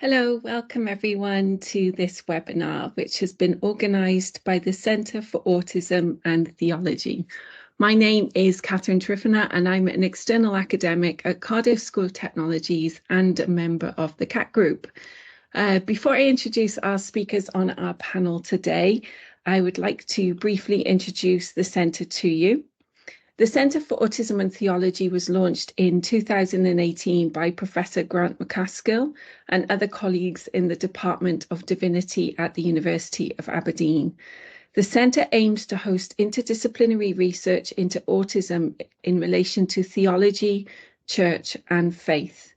Hello, welcome everyone to this webinar, which has been organised by the Centre for Autism and Theology. My name is Catherine Triffiner and I'm an external academic at Cardiff School of Technologies and a member of the CAT Group. Before I introduce our speakers on our panel today, I would like to briefly introduce the Centre to you. The Centre for Autism and Theology was launched in 2018 by Professor Grant McCaskill and other colleagues in the Department of Divinity at the University of Aberdeen. The Centre aims to host interdisciplinary research into autism in relation to theology, church and faith.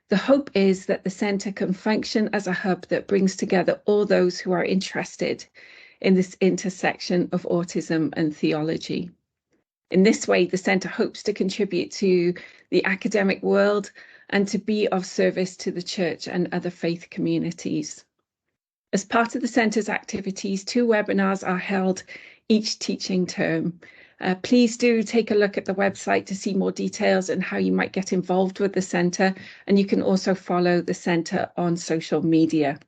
The hope is that the Centre can function as a hub that brings together all those who are interested in this intersection of autism and theology. In this way, the Centre hopes to contribute to the academic world and to be of service to the Church and other faith communities. As part of the Centre's activities, 2 webinars are held each teaching term. Please do take a look at the website to see more details and how you might get involved with the Centre, and you can also follow the Centre on social media.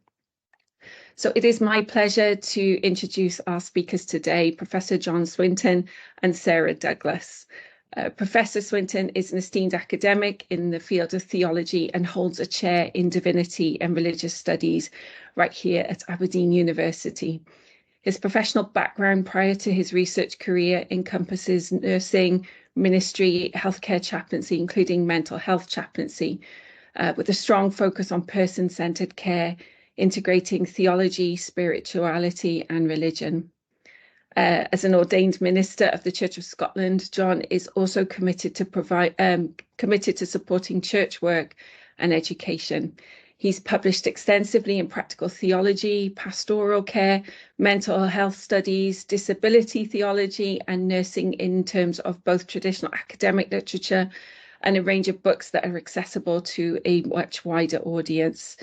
So it is my pleasure to introduce our speakers today, Professor John Swinton and Sarah Douglas. Professor Swinton is an esteemed academic in the field of theology and holds a chair in divinity and religious studies right here at Aberdeen University. His professional background prior to his research career encompasses nursing, ministry, healthcare chaplaincy, including mental health chaplaincy, with a strong focus on person-centered care, integrating theology, spirituality and religion. As an ordained minister of the Church of Scotland, John is also committed to supporting church work and education. He's published extensively in practical theology, pastoral care, mental health studies, disability theology and nursing in terms of both traditional academic literature and a range of books that are accessible to a much wider audience.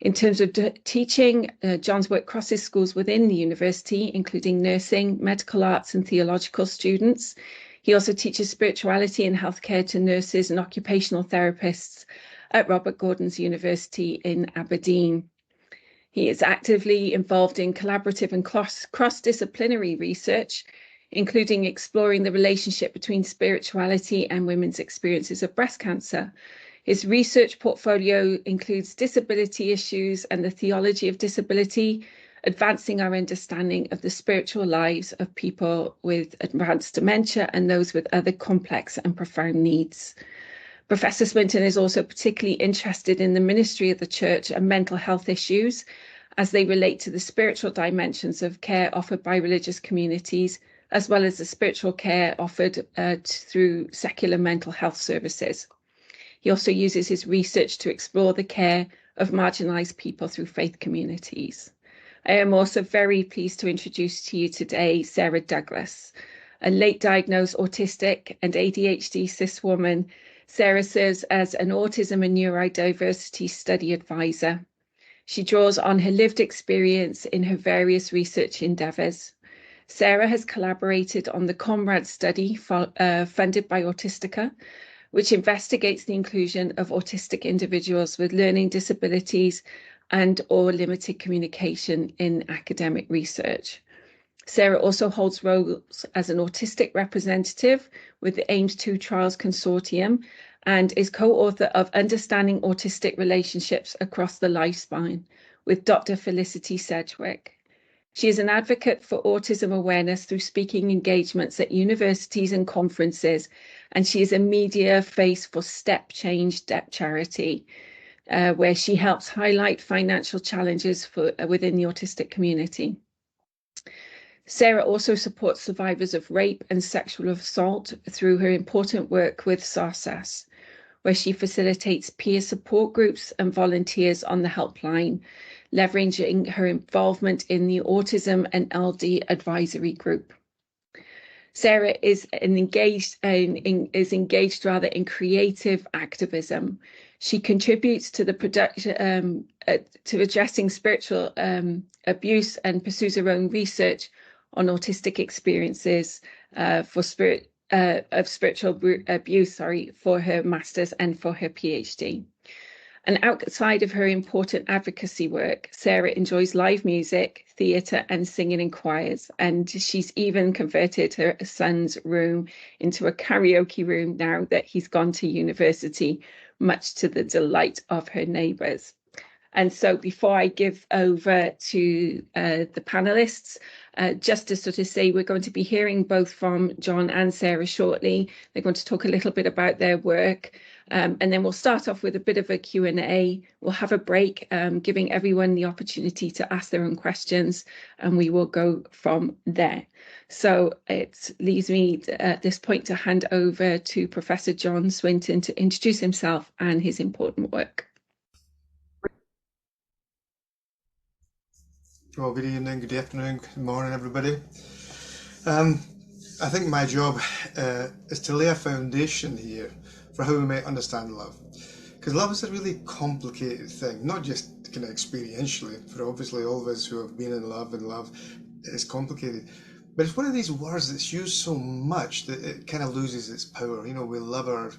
In terms of teaching, John's work crosses schools within the university, including nursing, medical arts and theological students. He also teaches spirituality and healthcare to nurses and occupational therapists at Robert Gordon's University in Aberdeen. He is actively involved in collaborative and cross-disciplinary research, including exploring the relationship between spirituality and women's experiences of breast cancer. His research portfolio includes disability issues and the theology of disability, advancing our understanding of the spiritual lives of people with advanced dementia and those with other complex and profound needs. Professor Swinton is also particularly interested in the ministry of the Church and mental health issues as they relate to the spiritual dimensions of care offered by religious communities, as well as the spiritual care offered through secular mental health services. He also uses his research to explore the care of marginalised people through faith communities. I am also very pleased to introduce to you today Sarah Douglas, a late diagnosed autistic and ADHD cis woman. Sarah serves as an autism and neurodiversity study advisor. She draws on her lived experience in her various research endeavours. Sarah has collaborated on the Comrade study funded by Autistic, which investigates the inclusion of autistic individuals with learning disabilities and or limited communication in academic research. Sarah also holds roles as an autistic representative with the AIMS2 Trials Consortium and is co-author of Understanding Autistic Relationships Across the Lifespan with Dr. Felicity Sedgwick. She is an advocate for autism awareness through speaking engagements at universities and conferences, and she is a media face for Step Change Step Charity, where she helps highlight financial challenges within the autistic community. Sarah also supports survivors of rape and sexual assault through her important work with SARSAS, where she facilitates peer support groups and volunteers on the helpline, leveraging her involvement in the Autism and LD Advisory Group. Sarah is engaged in creative activism. She contributes to the production to addressing spiritual abuse and pursues her own research on autistic experiences of spiritual abuse, for her master's and for her PhD. And outside of her important advocacy work, Sarah enjoys live music, theatre, and singing in choirs. And she's even converted her son's room into a karaoke room now that he's gone to university, much to the delight of her neighbours. And so before I give over to the panelists, just to sort of say we're going to be hearing both from John and Sarah shortly. They're going to talk a little bit about their work. And then we'll start off with a bit of a Q&A. We'll have a break, giving everyone the opportunity to ask their own questions, and we will go from there. So it leaves me at this point to hand over to Professor John Swinton to introduce himself and his important work. Well, good evening, good afternoon, good morning, everybody. I think my job is to lay a foundation here for how we might understand love. Because love is a really complicated thing, not just kind of experientially, for obviously all of us who have been in love and love is complicated. But it's one of these words that's used so much that it kind of loses its power. You know, we love our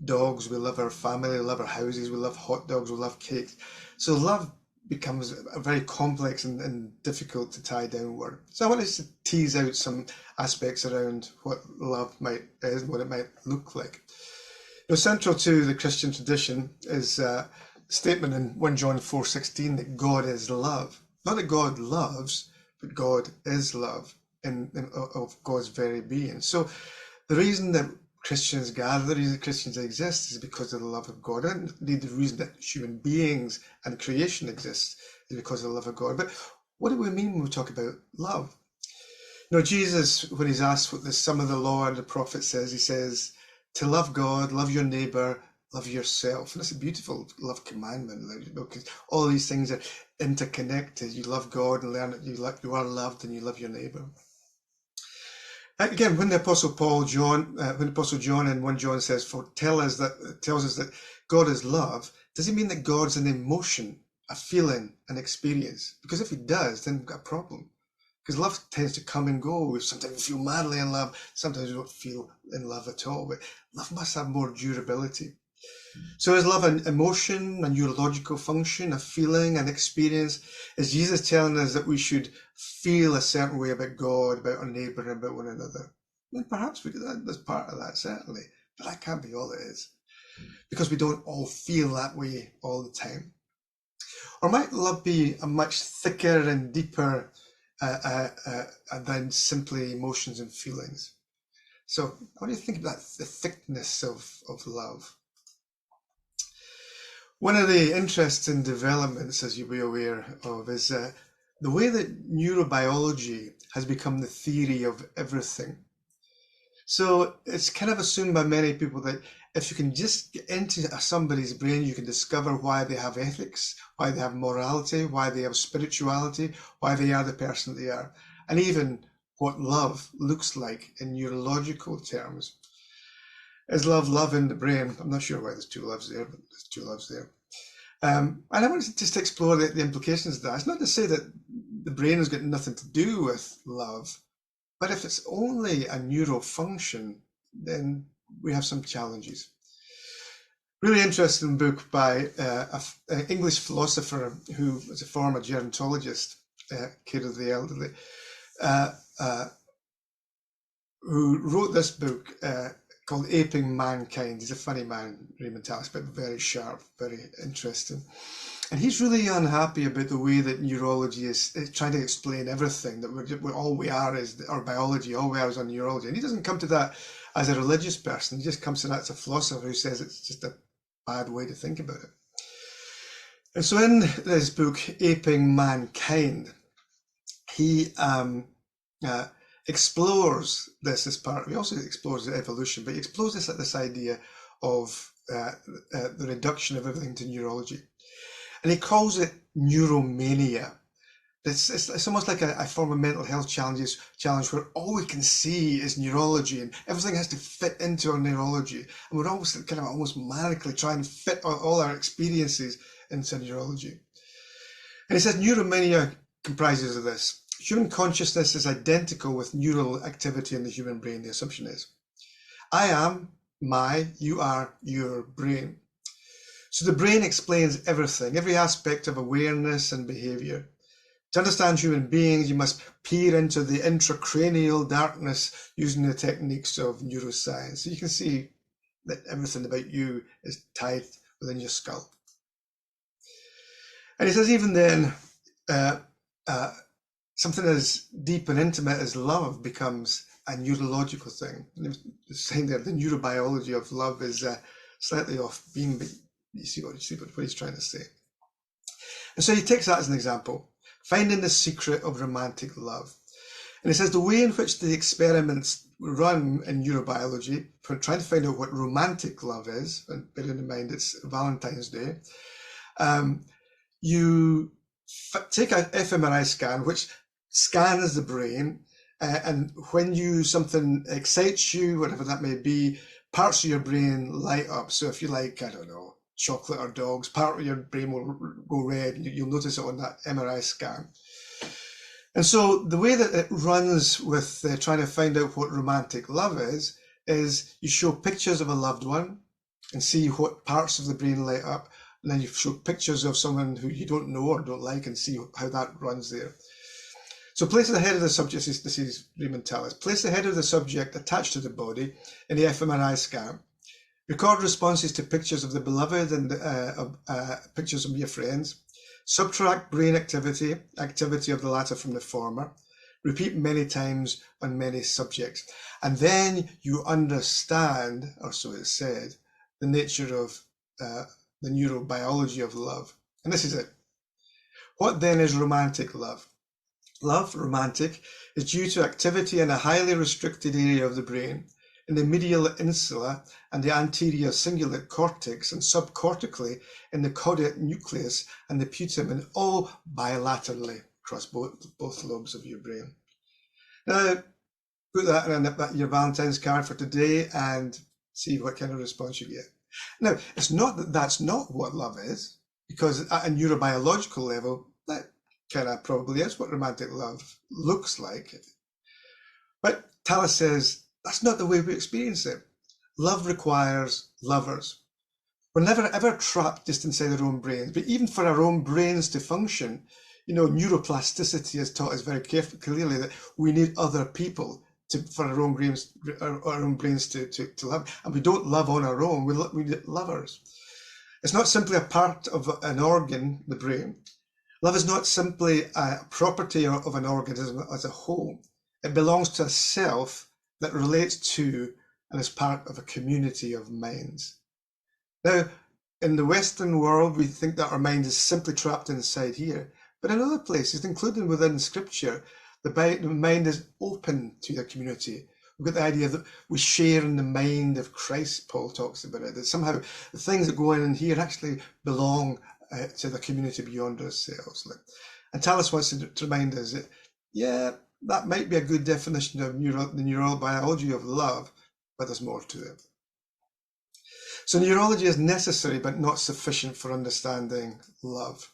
dogs, we love our family, we love our houses, we love hot dogs, we love cakes. So love becomes a very complex and difficult to tie down word. So I want to tease out some aspects around what love is and what it might look like. You know, central to the Christian tradition is a statement in 1 John 4:16 that God is love. Not that God loves, but God is love of God's very being. So the reason that Christians gather, the reason that Christians exist is because of the love of God. And indeed, the reason that human beings and creation exists is because of the love of God. But what do we mean when we talk about love? You know, Jesus, when he's asked what the sum of the law and the prophet says, he says, to love God, love your neighbour, love yourself. And it's a beautiful love commandment, you know, because all these things are interconnected. You love God and learn that you are loved and you love your neighbour. Again, when the Apostle John in 1 John says, tells us that God is love, does he mean that God's an emotion, a feeling, an experience? Because if he does, then we've got a problem. Because love tends to come and go. Sometimes we feel madly in love, sometimes we don't feel in love at all. But love must have more durability. So is love an emotion, a neurological function, a feeling, an experience? Is Jesus telling us that we should feel a certain way about God, about our neighbour, and about one another? And perhaps that's part of that, certainly. But that can't be all it is. Because we don't all feel that way all the time. Or might love be a much thicker and deeper than simply emotions and feelings? So what do you think about the thickness of love? One of the interesting developments, as you'll be aware of, is the way that neurobiology has become the theory of everything. So it's kind of assumed by many people that if you can just get into somebody's brain, you can discover why they have ethics, why they have morality, why they have spirituality, why they are the person they are, and even what love looks like in neurological terms. Is love in the brain? I'm not sure why there's two loves there, but there's two loves there. And I wanted to just explore the implications of that. It's not to say that the brain has got nothing to do with love, but if it's only a neural function, then we have some challenges. Really interesting book by an English philosopher who was a former gerontologist, care of the elderly, who wrote this book called Aping Mankind. He's a funny man, Raymond Tallis, but very sharp, very interesting. And he's really unhappy about the way that neurology is trying to explain everything, that all we are is our biology, all we are is our neurology. And he doesn't come to that as a religious person, he just comes to that as a philosopher who says it's just a bad way to think about it. And so in this book, Aping Mankind, he explores this as part of, he also explores the evolution, but he explores this idea of the reduction of everything to neurology. And he calls it neuromania. It's almost like a form of mental health challenge where all we can see is neurology and everything has to fit into our neurology. And we're almost manically trying to fit all our experiences into neurology. And he says neuromania comprises of this. Human consciousness is identical with neural activity in the human brain, the assumption is. I am my, you are your brain. So the brain explains everything, every aspect of awareness and behaviour. To understand human beings, you must peer into the intracranial darkness using the techniques of neuroscience. So you can see that everything about you is tied within your skull. And he says even then, something as deep and intimate as love becomes a neurological thing. And he's saying there the neurobiology of love is slightly off beam, but you see what he's trying to say. And so he takes that as an example, finding the secret of romantic love. And he says the way in which the experiments run in neurobiology for trying to find out what romantic love is, and bearing in mind it's Valentine's Day, you take an fMRI scan which scans the brain, and when something excites you, whatever that may be, parts of your brain light up. So if you like, I don't know, chocolate or dogs, part of your brain will go red. You'll notice it on that MRI scan. And so the way that it runs with trying to find out what romantic love is you show pictures of a loved one and see what parts of the brain light up. And then you show pictures of someone who you don't know or don't like and see how that runs there. So place the head of the subject, this is Raymond Tallis, place the head of the subject attached to the body in the fMRI scan. Record responses to pictures of the beloved and pictures of your friends. Subtract brain activity of the latter from the former. Repeat many times on many subjects. And then you understand, or so it's said, the nature of the neurobiology of love. And this is it. What then is romantic love? Love, romantic, is due to activity in a highly restricted area of the brain, in the medial insula and the anterior cingulate cortex, and subcortically in the caudate nucleus and the putamen, all bilaterally across both lobes of your brain. Now, put that in your Valentine's card for today and see what kind of response you get. Now, it's not that that's not what love is, because at a neurobiological level, that kind of probably is what romantic love looks like. But Tallis says that's not the way we experience it. Love requires lovers. We're never ever trapped just inside our own brains, but even for our own brains to function, neuroplasticity has taught us very clearly that we need other people for our own brains to love. And we don't love on our own, we need lovers. It's not simply a part of an organ, the brain. Love is not simply a property of an organism as a whole. It belongs to a self that relates to and is part of a community of minds. Now, in the Western world, we think that our mind is simply trapped inside here. But in other places, including within Scripture, the mind is open to the community. We've got the idea that we share in the mind of Christ, Paul talks about it, that somehow the things that go on in here actually belong to the community beyond ourselves. And Tallis wants to remind us that, yeah, that might be a good definition of the neurobiology of love, but there's more to it. So neurology is necessary, but not sufficient for understanding love.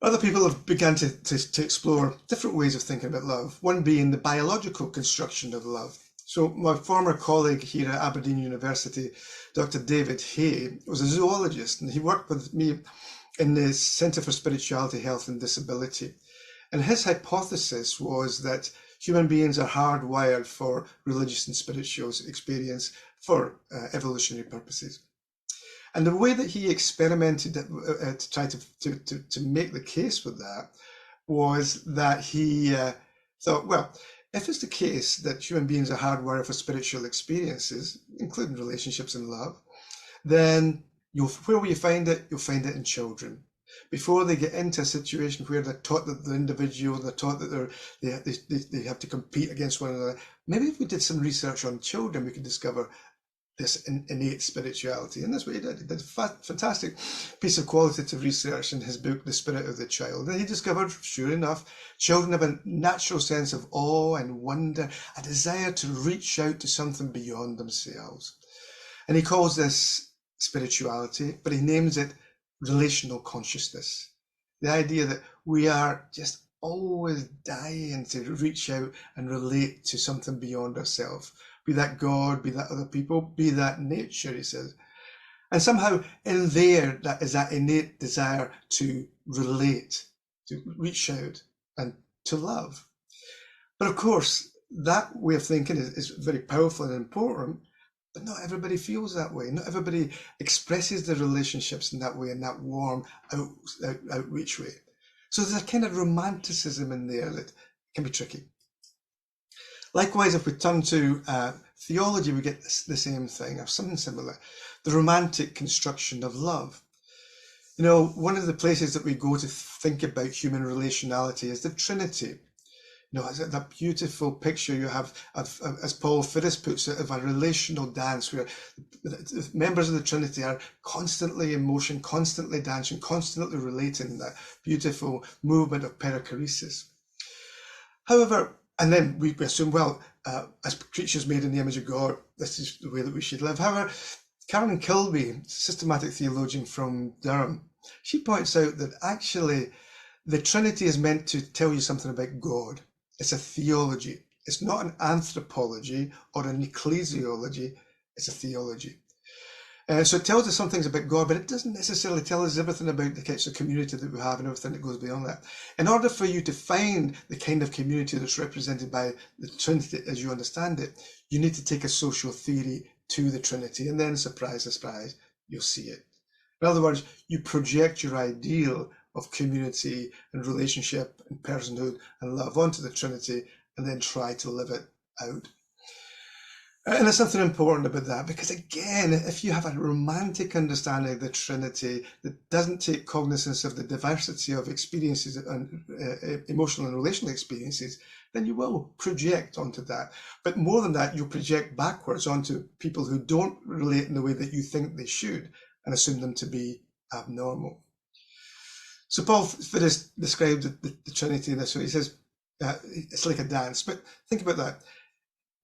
Other people have begun to explore different ways of thinking about love, one being the biological construction of love. So my former colleague here at Aberdeen University, Dr. David Hay, was a zoologist, and he worked with me in the Centre for Spirituality, Health and Disability. And his hypothesis was that human beings are hardwired for religious and spiritual experience for evolutionary purposes. And the way that he experimented to try to make the case with that was that he thought, well, if it's the case that human beings are hardwired for spiritual experiences, including relationships and love, then where will you find it? You'll find it in children. Before they get into a situation where they're taught that the individual, they're taught that they have to compete against one another. Maybe if we did some research on children, we could discover this innate spirituality. And that's what he did. He did a fantastic piece of qualitative research in his book, The Spirit of the Child. And he discovered, sure enough, children have a natural sense of awe and wonder, a desire to reach out to something beyond themselves. And he calls this spirituality, but he names it relational consciousness. The idea that we are just always dying to reach out and relate to something beyond ourselves. Be that God, be that other people, be that nature, he says. And somehow in there, that is that innate desire to relate, to reach out and to love. But of course, that way of thinking is very powerful and important, but not everybody feels that way. Not everybody expresses their relationships in that way, in that warm outreach way. So there's a kind of romanticism in there that can be tricky. Likewise, if we turn to theology, we get the same thing, or something similar, the romantic construction of love. You know, one of the places that we go to think about human relationality is the Trinity. You know, that beautiful picture you have of, as Paul Fiddes puts it, of a relational dance where the members of the Trinity are constantly in motion, constantly dancing, constantly relating, that beautiful movement of perichoresis. However, and then we assume, well, as creatures made in the image of God, this is the way that we should live. However, Karen Kilby, systematic theologian from Durham, she points out that actually the Trinity is meant to tell you something about God. It's a theology. It's not an anthropology or an ecclesiology. It's a theology. So it tells us some things about God, but it doesn't necessarily tell us everything about the kinds of community that we have and everything that goes beyond that. In order for you to find the kind of community that's represented by the Trinity as you understand it, you need to take a social theory to the Trinity, and then, surprise, surprise, you'll see it. In other words, you project your ideal of community and relationship and personhood and love onto the Trinity and then try to live it out. And there's something important about that, because again, if you have a romantic understanding of the Trinity that doesn't take cognizance of the diversity of experiences and emotional and relational experiences, then you will project onto that. But more than that, you'll project backwards onto people who don't relate in the way that you think they should and assume them to be abnormal. So Paul Fiddes described the Trinity in this way. He says, it's like a dance, but think about that.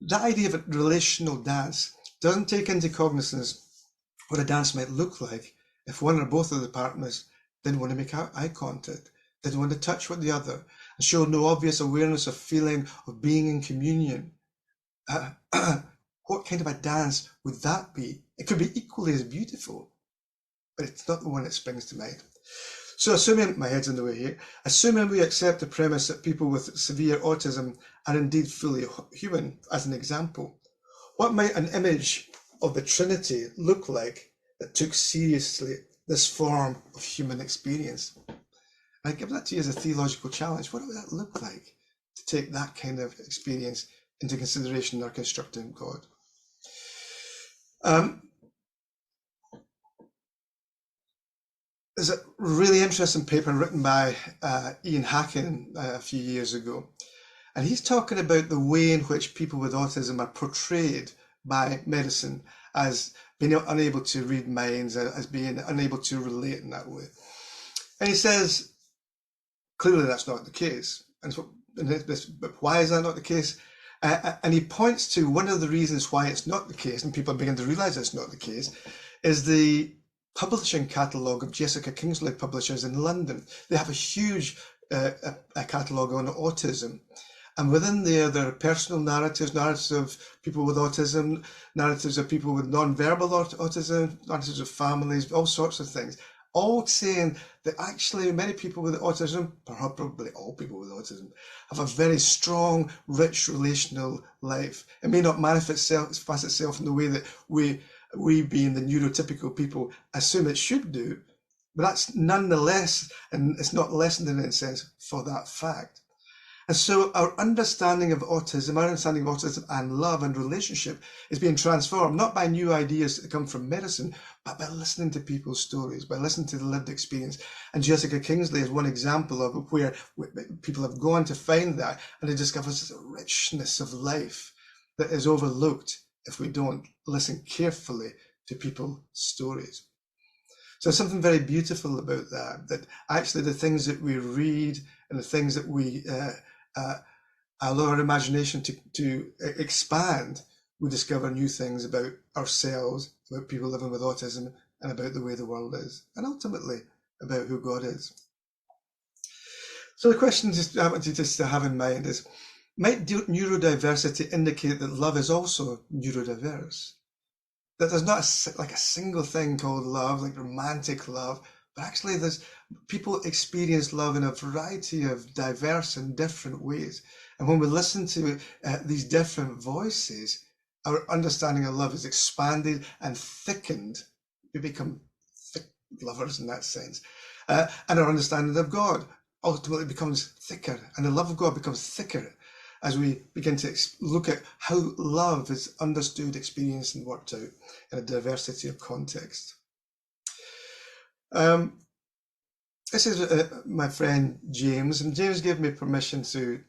That idea of a relational dance doesn't take into cognizance what a dance might look like if one or both of the partners didn't want to make eye contact, didn't want to touch with the other, and show no obvious awareness of feeling of being in communion. What kind of a dance would that be? It could be equally as beautiful, but it's not the one that springs to mind. So assuming, my head's in the way here, assuming we accept the premise that people with severe autism are indeed fully human, as an example, what might an image of the Trinity look like that took seriously this form of human experience? And I give that to you as a theological challenge. What would that look like to take that kind of experience into consideration in our constructing God? There's a really interesting paper written by Ian Hacken a few years ago, and he's talking about the way in which people with autism are portrayed by medicine as being unable to read minds, as being unable to relate in that way. And he says, clearly that's not the case. But why is that not the case? And he points to one of the reasons why it's not the case, and people begin to realize it's not the case, is the publishing catalogue of Jessica Kingsley Publishers in London. They have a huge catalogue on autism. And within there are personal narratives, narratives of people with autism, narratives of people with non-verbal autism, narratives of families, all sorts of things, all saying that actually many people with autism, probably all people with autism, have a very strong, rich relational life. It may not manifest itself in the way that we being the neurotypical people assume it should do, but that's nonetheless, and it's not lessened in a sense for that fact. And so our understanding of autism, and love and relationship is being transformed, not by new ideas that come from medicine, but by listening to people's stories, by listening to the lived experience. And Jessica Kingsley is one example of where people have gone to find that, and they discover this richness of life that is overlooked if we don't listen carefully to people's stories. So there's something very beautiful about that actually the things that we read and the things that we allow our imagination to expand, we discover new things about ourselves, about people living with autism, and about the way the world is, and ultimately about who God is. So the question I want you just to have in mind is, might neurodiversity indicate that love is also neurodiverse? that there's not like a single thing called love, like romantic love, but actually there's people experience love in a variety of diverse and different ways. And when we listen to these different voices, our understanding of love is expanded and thickened. We become thick lovers in that sense. And our understanding of God ultimately becomes thicker, and the love of God becomes thicker as we begin to look at how love is understood, experienced, and worked out in a diversity of context. This is my friend James, and James gave me permission to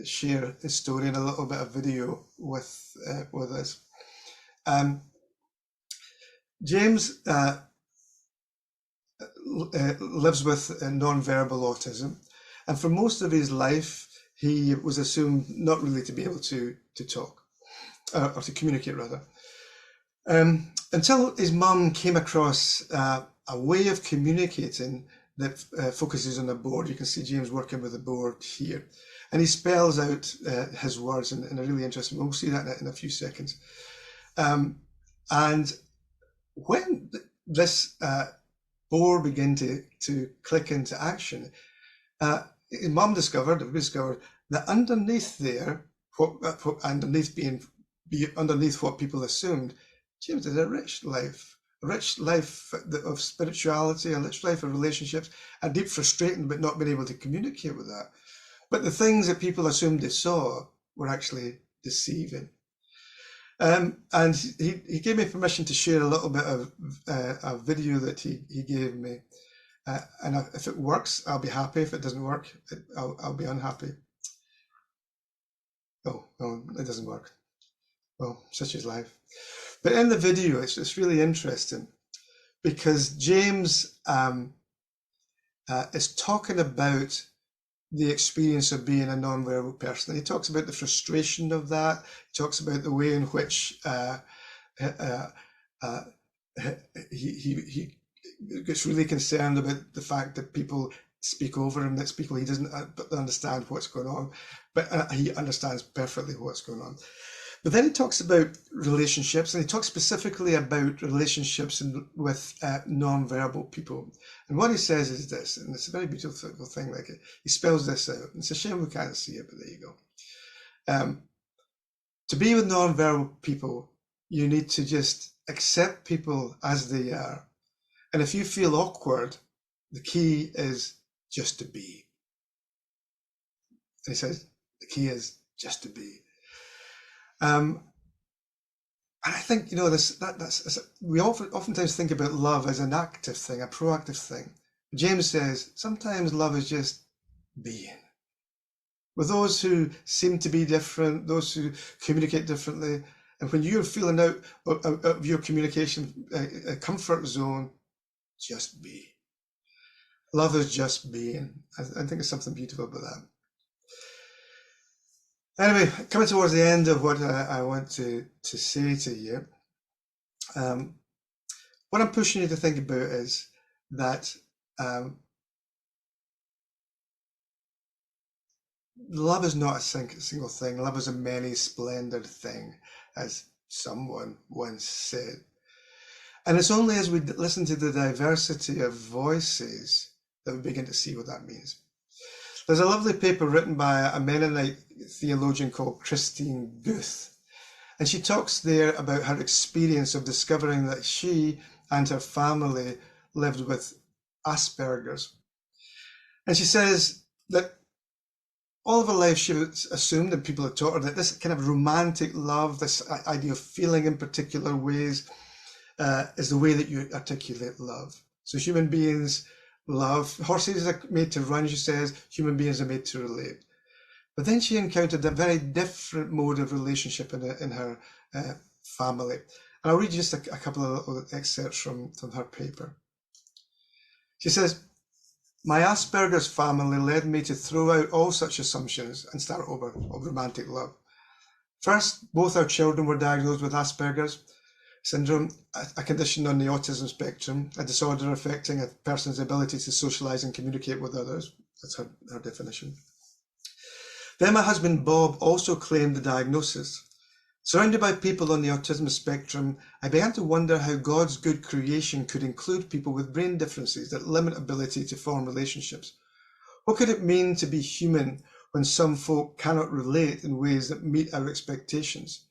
share his story and a little bit of video with us. James lives with non-verbal autism, and for most of his life he was assumed not really to be able to talk or to communicate rather, until his mum came across a way of communicating that focuses on a board. You can see James working with a board here, and he spells out his words in a really interesting way. We'll see that in a few seconds. And when this board began to click into action, his mum discovered that underneath there, underneath what people assumed, James had a rich life of spirituality, a rich life of relationships, and deep frustration but not being able to communicate with that. But the things that people assumed they saw were actually deceiving. And he gave me permission to share a little bit of a video that he gave me. And if it works, I'll be happy. If it doesn't work, I'll be unhappy. Oh, no, it doesn't work. Well, such is life. But in the video, it's really interesting because James is talking about the experience of being a non-verbal person. He talks about the frustration of that. He talks about the way in which he gets really concerned about the fact that people speak over him, that people he doesn't understand what's going on, but he understands perfectly what's going on. But then he talks about relationships, and he talks specifically about relationships with non-verbal people. And what he says is this, and it's a very beautiful thing, like he spells this out. It's a shame we can't see it, but there you go. To be with non-verbal people, you need to just accept people as they are. And if you feel awkward, the key is just to be. And he says, the key is just to be. And I think, you know, we oftentimes think about love as an active thing, a proactive thing. James says, sometimes love is just being. With those who seem to be different, those who communicate differently, and when you're feeling out of your communication comfort zone, just be. Love is just being. I think there's something beautiful about that. Anyway, coming towards the end of what I want to say to you, what I'm pushing you to think about is that love is not a single thing. Love is a many-splendid thing, as someone once said. And it's only as we listen to the diversity of voices that we begin to see what that means. There's a lovely paper written by a Mennonite theologian called Christine Guth, and she talks there about her experience of discovering that she and her family lived with Asperger's. And she says that all of her life she assumed, and people had taught her, that this kind of romantic love, this idea of feeling in particular ways, is the way that you articulate love. So human beings love. Horses are made to run, she says. Human beings are made to relate. But then she encountered a very different mode of relationship in her family. And I'll read just a couple of little excerpts from her paper. She says, my Asperger's family led me to throw out all such assumptions and start over of romantic love. First, both our children were diagnosed with Asperger's syndrome, a condition on the autism spectrum, a disorder affecting a person's ability to socialize and communicate with others. That's her definition. Then my husband Bob also claimed the diagnosis. Surrounded by people on the autism spectrum, I began to wonder how God's good creation could include people with brain differences that limit ability to form relationships. What could it mean to be human when some folk cannot relate in ways that meet our expectations?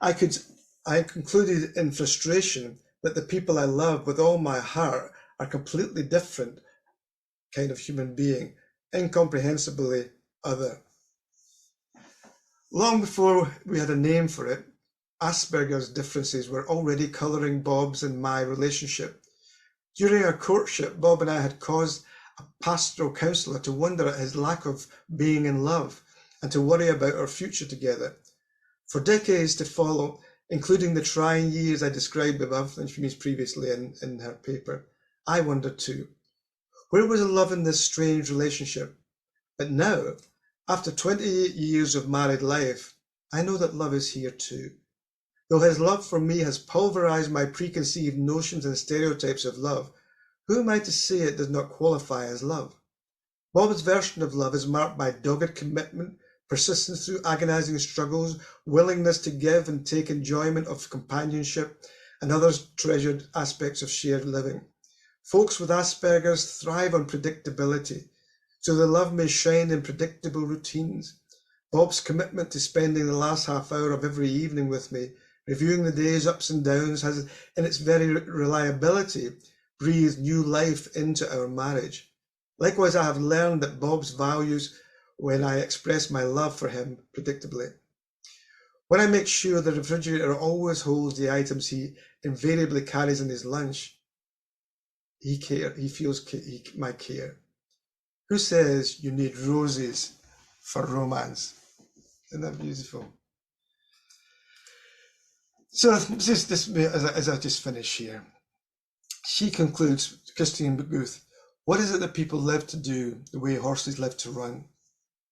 I concluded in frustration that the people I love with all my heart are completely different kind of human being, incomprehensibly other. Long before we had a name for it, Asperger's differences were already colouring Bob's and my relationship. During our courtship, Bob and I had caused a pastoral counsellor to wonder at his lack of being in love and to worry about our future together. For decades to follow, including the trying years I described above and previously in her paper, I wondered too. Where was the love in this strange relationship? But now, after 28 years of married life, I know that love is here too. Though his love for me has pulverized my preconceived notions and stereotypes of love, who am I to say it does not qualify as love? Bob's version of love is marked by dogged commitment, persistence through agonizing struggles, willingness to give and take enjoyment of companionship, and other treasured aspects of shared living. Folks with Asperger's thrive on predictability, so their love may shine in predictable routines. Bob's commitment to spending the last half hour of every evening with me, reviewing the day's ups and downs, has, in its very reliability, breathed new life into our marriage. Likewise, I have learned that Bob's values when I express my love for him predictably. When I make sure the refrigerator always holds the items he invariably carries in his lunch, he feels my care. Who says you need roses for romance? Isn't that beautiful? So as I just finish here, she concludes, Christine Booth, what is it that people live to do the way horses live to run?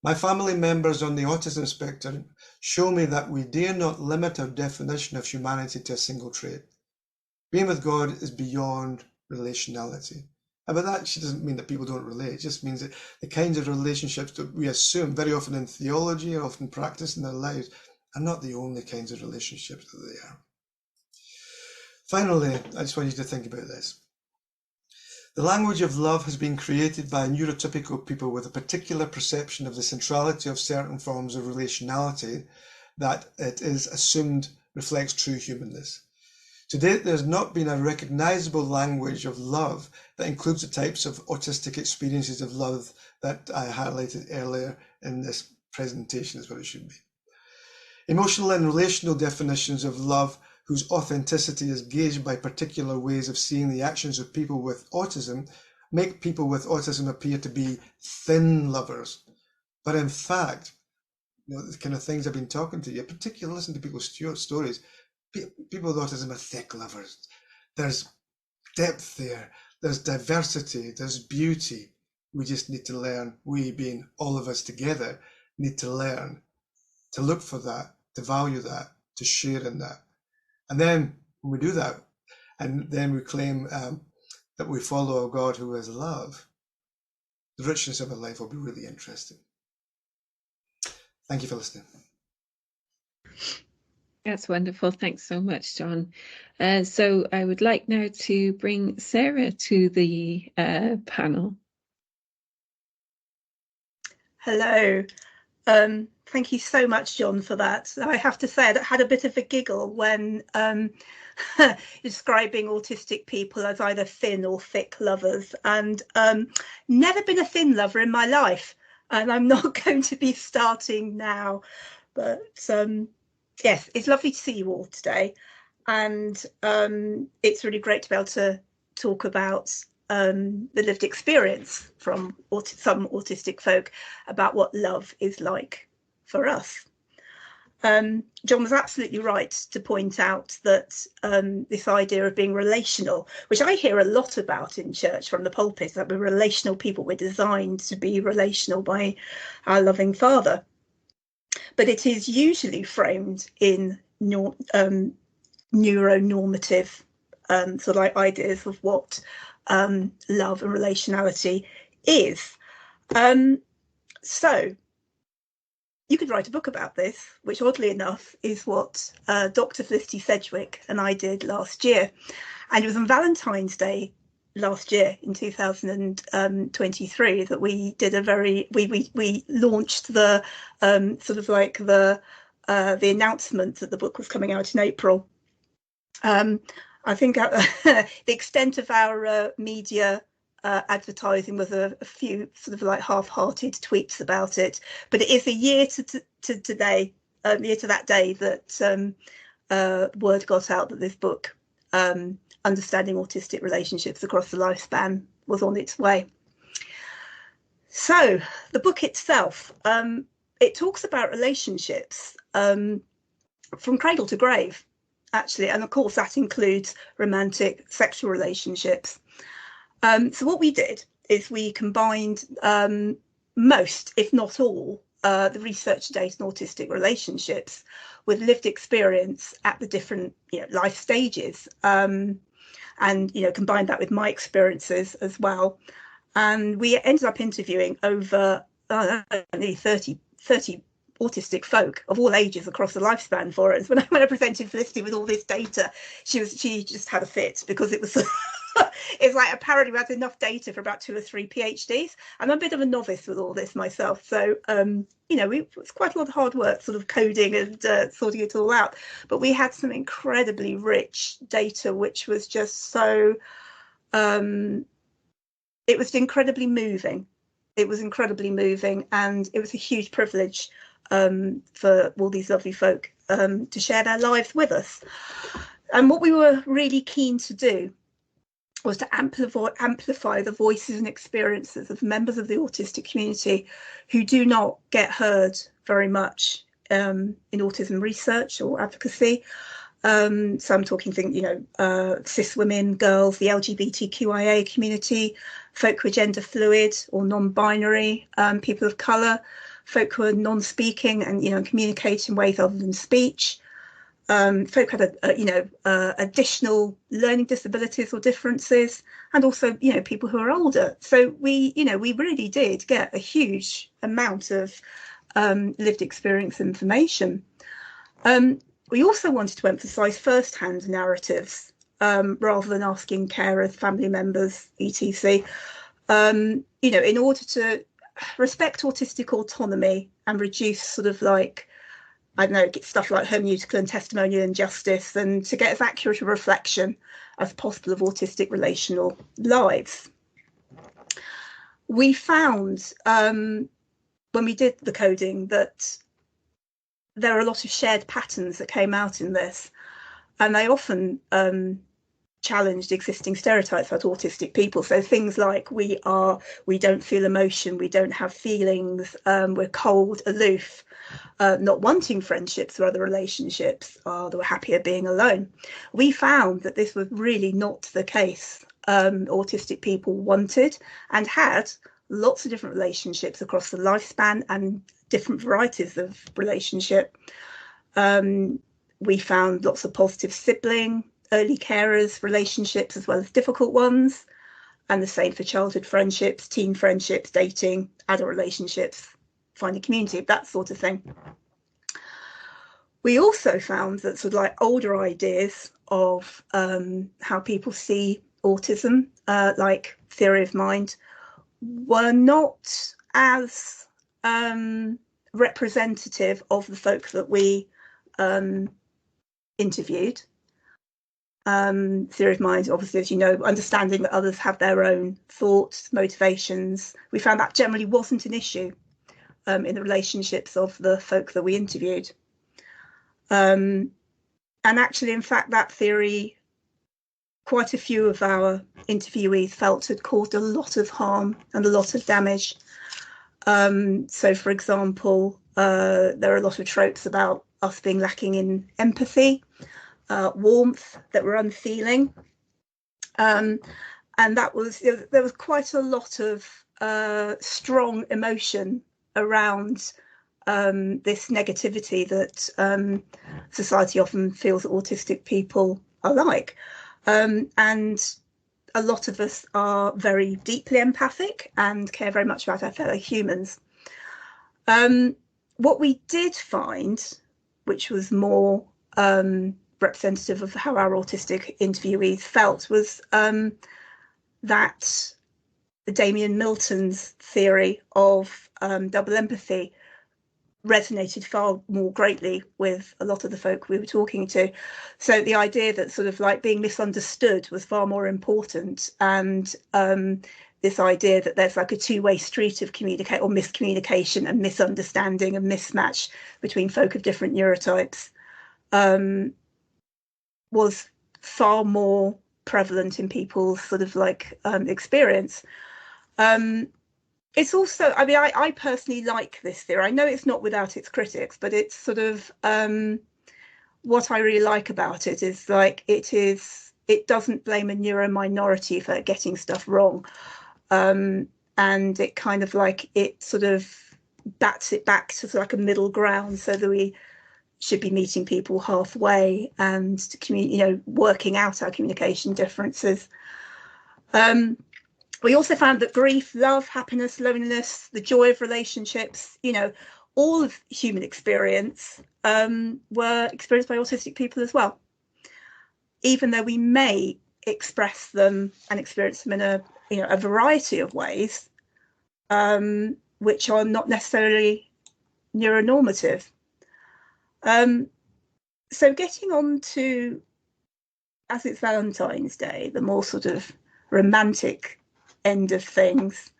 My family members on the autism spectrum show me that we dare not limit our definition of humanity to a single trait. Being with God is beyond relationality. And by that, she doesn't mean that people don't relate. It just means that the kinds of relationships that we assume very often in theology and often practice in their lives are not the only kinds of relationships that they are. Finally, I just want you to think about this. The language of love has been created by neurotypical people with a particular perception of the centrality of certain forms of relationality that it is assumed reflects true humanness. To date, there has not been a recognizable language of love that includes the types of autistic experiences of love that I highlighted earlier in this presentation, is what it should be. Emotional and relational definitions of love whose authenticity is gauged by particular ways of seeing the actions of people with autism make people with autism appear to be thin lovers. But in fact, the kind of things I've been talking to you, particularly listen to people's stories, people with autism are thick lovers. There's depth there, there's diversity, there's beauty. We just need to learn, we being all of us together, need to learn to look for that, to value that, to share in that. And then when we do that, and then we claim that we follow a God who is love, the richness of our life will be really interesting. Thank you for listening. That's wonderful. Thanks so much, John. So I would like now to bring Sarah to the panel. Hello. Thank you so much, John, for that. I have to say I had a bit of a giggle when describing autistic people as either thin or thick lovers, and never been a thin lover in my life, and I'm not going to be starting now. But yes, it's lovely to see you all today, and it's really great to be able to talk about the lived experience from some autistic folk about what love is like for us. John was absolutely right to point out that this idea of being relational, which I hear a lot about in church from the pulpit, that we're relational people, we're designed to be relational by our loving Father. But it is usually framed in neuronormative sort of like ideas of what love and relationality is. So you could write a book about this, which oddly enough is what Dr. Felicity Sedgwick and I did last year. And it was on Valentine's Day last year in 2023 that we did we launched the sort of like the announcement that the book was coming out in April. I think the extent of our media advertising was a few sort of like half-hearted tweets about it, but it is a year to today, year to that day that word got out that this book, Understanding Autistic Relationships Across the Lifespan, was on its way. So the book itself, it talks about relationships from cradle to grave, actually, and of course that includes romantic sexual relationships. So what we did is we combined most, if not all, the research data on autistic relationships with lived experience at the different life stages, and combined that with my experiences as well. And we ended up interviewing over nearly 30 autistic folk of all ages across the lifespan for us. When I presented Felicity with all this data, she just had a fit, because it was it's like apparently we had enough data for about 2 or 3 PhDs. I'm a bit of a novice with all this myself, so it was quite a lot of hard work sort of coding and sorting it all out, but we had some incredibly rich data, which was just so it was incredibly moving. It was incredibly moving, and it was a huge privilege for all these lovely folk to share their lives with us. And what we were really keen to do was to amplify the voices and experiences of members of the autistic community who do not get heard very much in autism research or advocacy. So I'm talking cis women, girls, the LGBTQIA community, folk who are gender fluid or non-binary, people of colour, folk who are non-speaking and communicate in ways other than speech. Folk had additional learning disabilities or differences, and also people who are older. So we really did get a huge amount of lived experience information. We also wanted to emphasise first-hand narratives rather than asking carers, family members, etc. In order to respect autistic autonomy and reduce sort of like, I don't know, get stuff like hermeneutical and testimonial injustice, and to get as accurate a reflection as possible of autistic relational lives. We found when we did the coding that there are a lot of shared patterns that came out in this, and they often challenged existing stereotypes about autistic people. So things like we don't feel emotion, we don't have feelings, we're cold, aloof, not wanting friendships or other relationships, or they were happier being alone. We found that this was really not the case. Autistic people wanted and had lots of different relationships across the lifespan and different varieties of relationship. We found lots of positive sibling, early carers relationships, as well as difficult ones, and the same for childhood friendships, teen friendships, dating, adult relationships, finding community, that sort of thing. We also found that sort of like older ideas of how people see autism, like theory of mind, were not as representative of the folk that we interviewed. Theory of mind, obviously, as you know, understanding that others have their own thoughts, motivations. We found that generally wasn't an issue in the relationships of the folk that we interviewed. And actually, in fact, that theory, quite a few of our interviewees felt had caused a lot of harm and a lot of damage. So, for example, there are a lot of tropes about us being lacking in empathy, warmth, that we're unfeeling, and that was, there was quite a lot of strong emotion around this negativity that society often feels that autistic people are like, and a lot of us are very deeply empathic and care very much about our fellow humans. What we did find, which was more representative of how our autistic interviewees felt, was that Damien Milton's theory of double empathy resonated far more greatly with a lot of the folk we were talking to. So the idea that sort of like being misunderstood was far more important, and this idea that there's like a two-way street of communicate or miscommunication and misunderstanding and mismatch between folk of different neurotypes was far more prevalent in people's sort of like experience. It's also, I mean, I personally like this theory. I know it's not without its critics, but it's sort of what I really like about it is like it doesn't blame a neuro minority for getting stuff wrong. And it kind of like it sort of bats it back to sort of like a middle ground, so that we should be meeting people halfway and working out our communication differences. We also found that grief, love, happiness, loneliness, the joy of relationships, all of human experience were experienced by autistic people as well, even though we may express them and experience them in a variety of ways, which are not necessarily neuronormative. So getting on to, as it's Valentine's Day, the more sort of romantic end of things,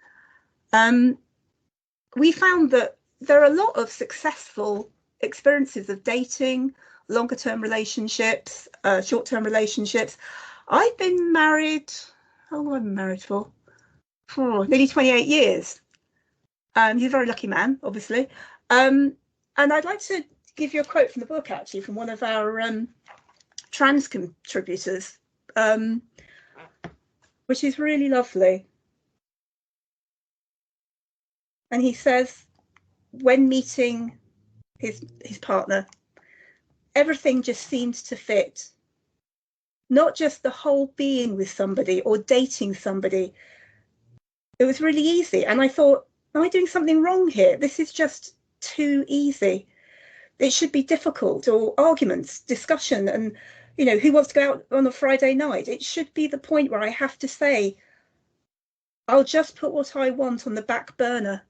we found that there are a lot of successful experiences of dating, longer term relationships, short term relationships. I've been married, how long have I been married for? Nearly 28 years. He's a very lucky man, obviously. And I'd like to give you a quote from the book, actually, from one of our trans contributors, which is really lovely. And he says, when meeting his partner, everything just seemed to fit. Not just the whole being with somebody or dating somebody. It was really easy. And I thought, am I doing something wrong here? This is just too easy. It should be difficult, or arguments, discussion, and who wants to go out on a Friday night? It should be the point where I have to say, I'll just put what I want on the back burner.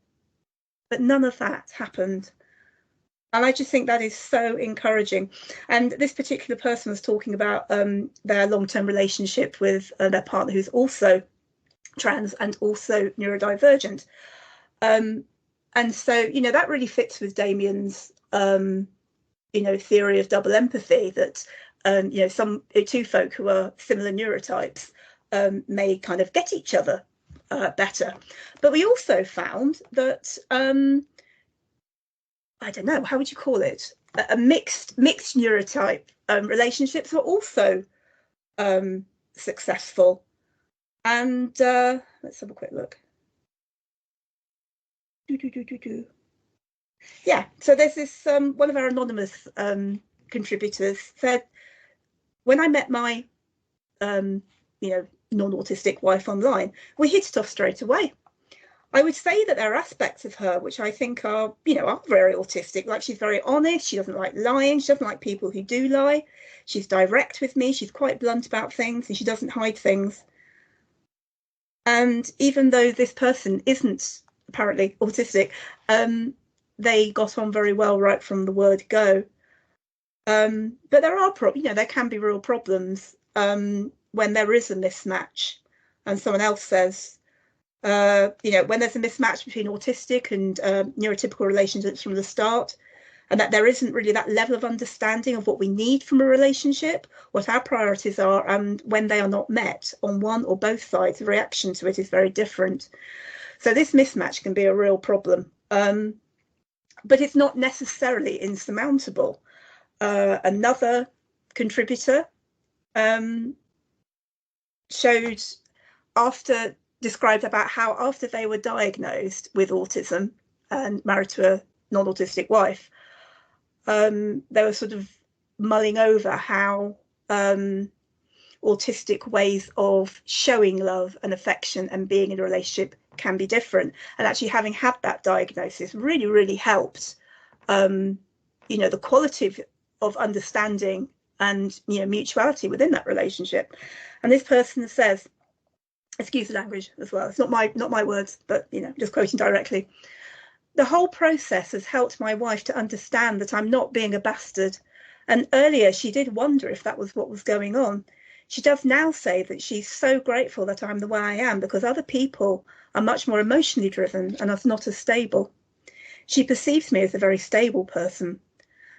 But none of that happened. And I just think that is so encouraging. And this particular person was talking about their long-term relationship with their partner, who's also trans and also neurodivergent. And so, that really fits with Damien's theory of double empathy, that some two folk who are similar neurotypes may kind of get each other better. But we also found that I don't know, how would you call it, a mixed neurotype relationships were also successful. And let's have a quick look. Yeah, so there's this one of our anonymous contributors said, when I met my non-autistic wife online, we hit it off straight away. I would say that there are aspects of her which I think are very autistic. Like, she's very honest, she doesn't like lying, she doesn't like people who do lie, she's direct with me, she's quite blunt about things, and she doesn't hide things. And even though this person isn't apparently autistic, they got on very well right from the word go. But there are there can be real problems when there is a mismatch, and someone else says, when there's a mismatch between autistic and neurotypical relationships from the start, and that there isn't really that level of understanding of what we need from a relationship, what our priorities are, and when they are not met on one or both sides, the reaction to it is very different. So this mismatch can be a real problem, but it's not necessarily insurmountable. Another contributor described about how after they were diagnosed with autism and married to a non-autistic wife, they were sort of mulling over how autistic ways of showing love and affection and being in a relationship can be different. And actually having had that diagnosis really, really helped the quality of understanding and mutuality within that relationship. And this person says, excuse the language as well, it's not my words, but just quoting directly, the whole process has helped my wife to understand that I'm not being a bastard, and earlier she did wonder if that was what was going on. She does now say that she's so grateful that I'm the way I am, because other people are much more emotionally driven and are not as stable. She perceives me as a very stable person.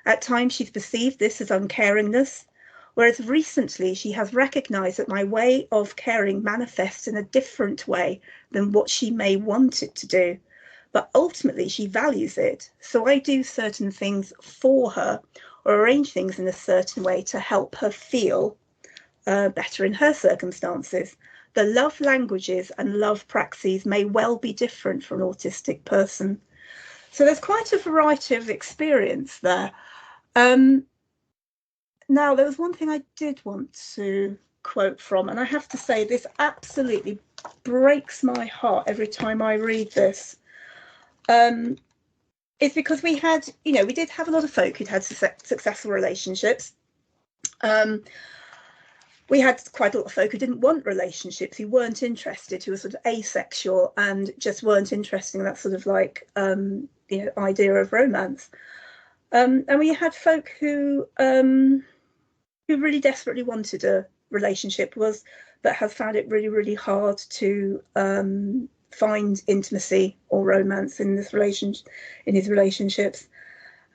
At times she's perceived this as uncaringness, whereas recently she has recognised that my way of caring manifests in a different way than what she may want it to do. But ultimately she values it. So I do certain things for her or arrange things in a certain way to help her feel better in her circumstances. The love languages and love praxis may well be different for an autistic person. So there's quite a variety of experience there. Now, there was one thing I did want to quote from, and I have to say this absolutely breaks my heart every time I read this. It's because we did have a lot of folk who'd had successful relationships. We had quite a lot of folk who didn't want relationships, who weren't interested, who were sort of asexual and just weren't interested in that sort of like, idea of romance. And we had folk who really desperately wanted a relationship, but have found it really, really hard to find intimacy or romance in his relationships.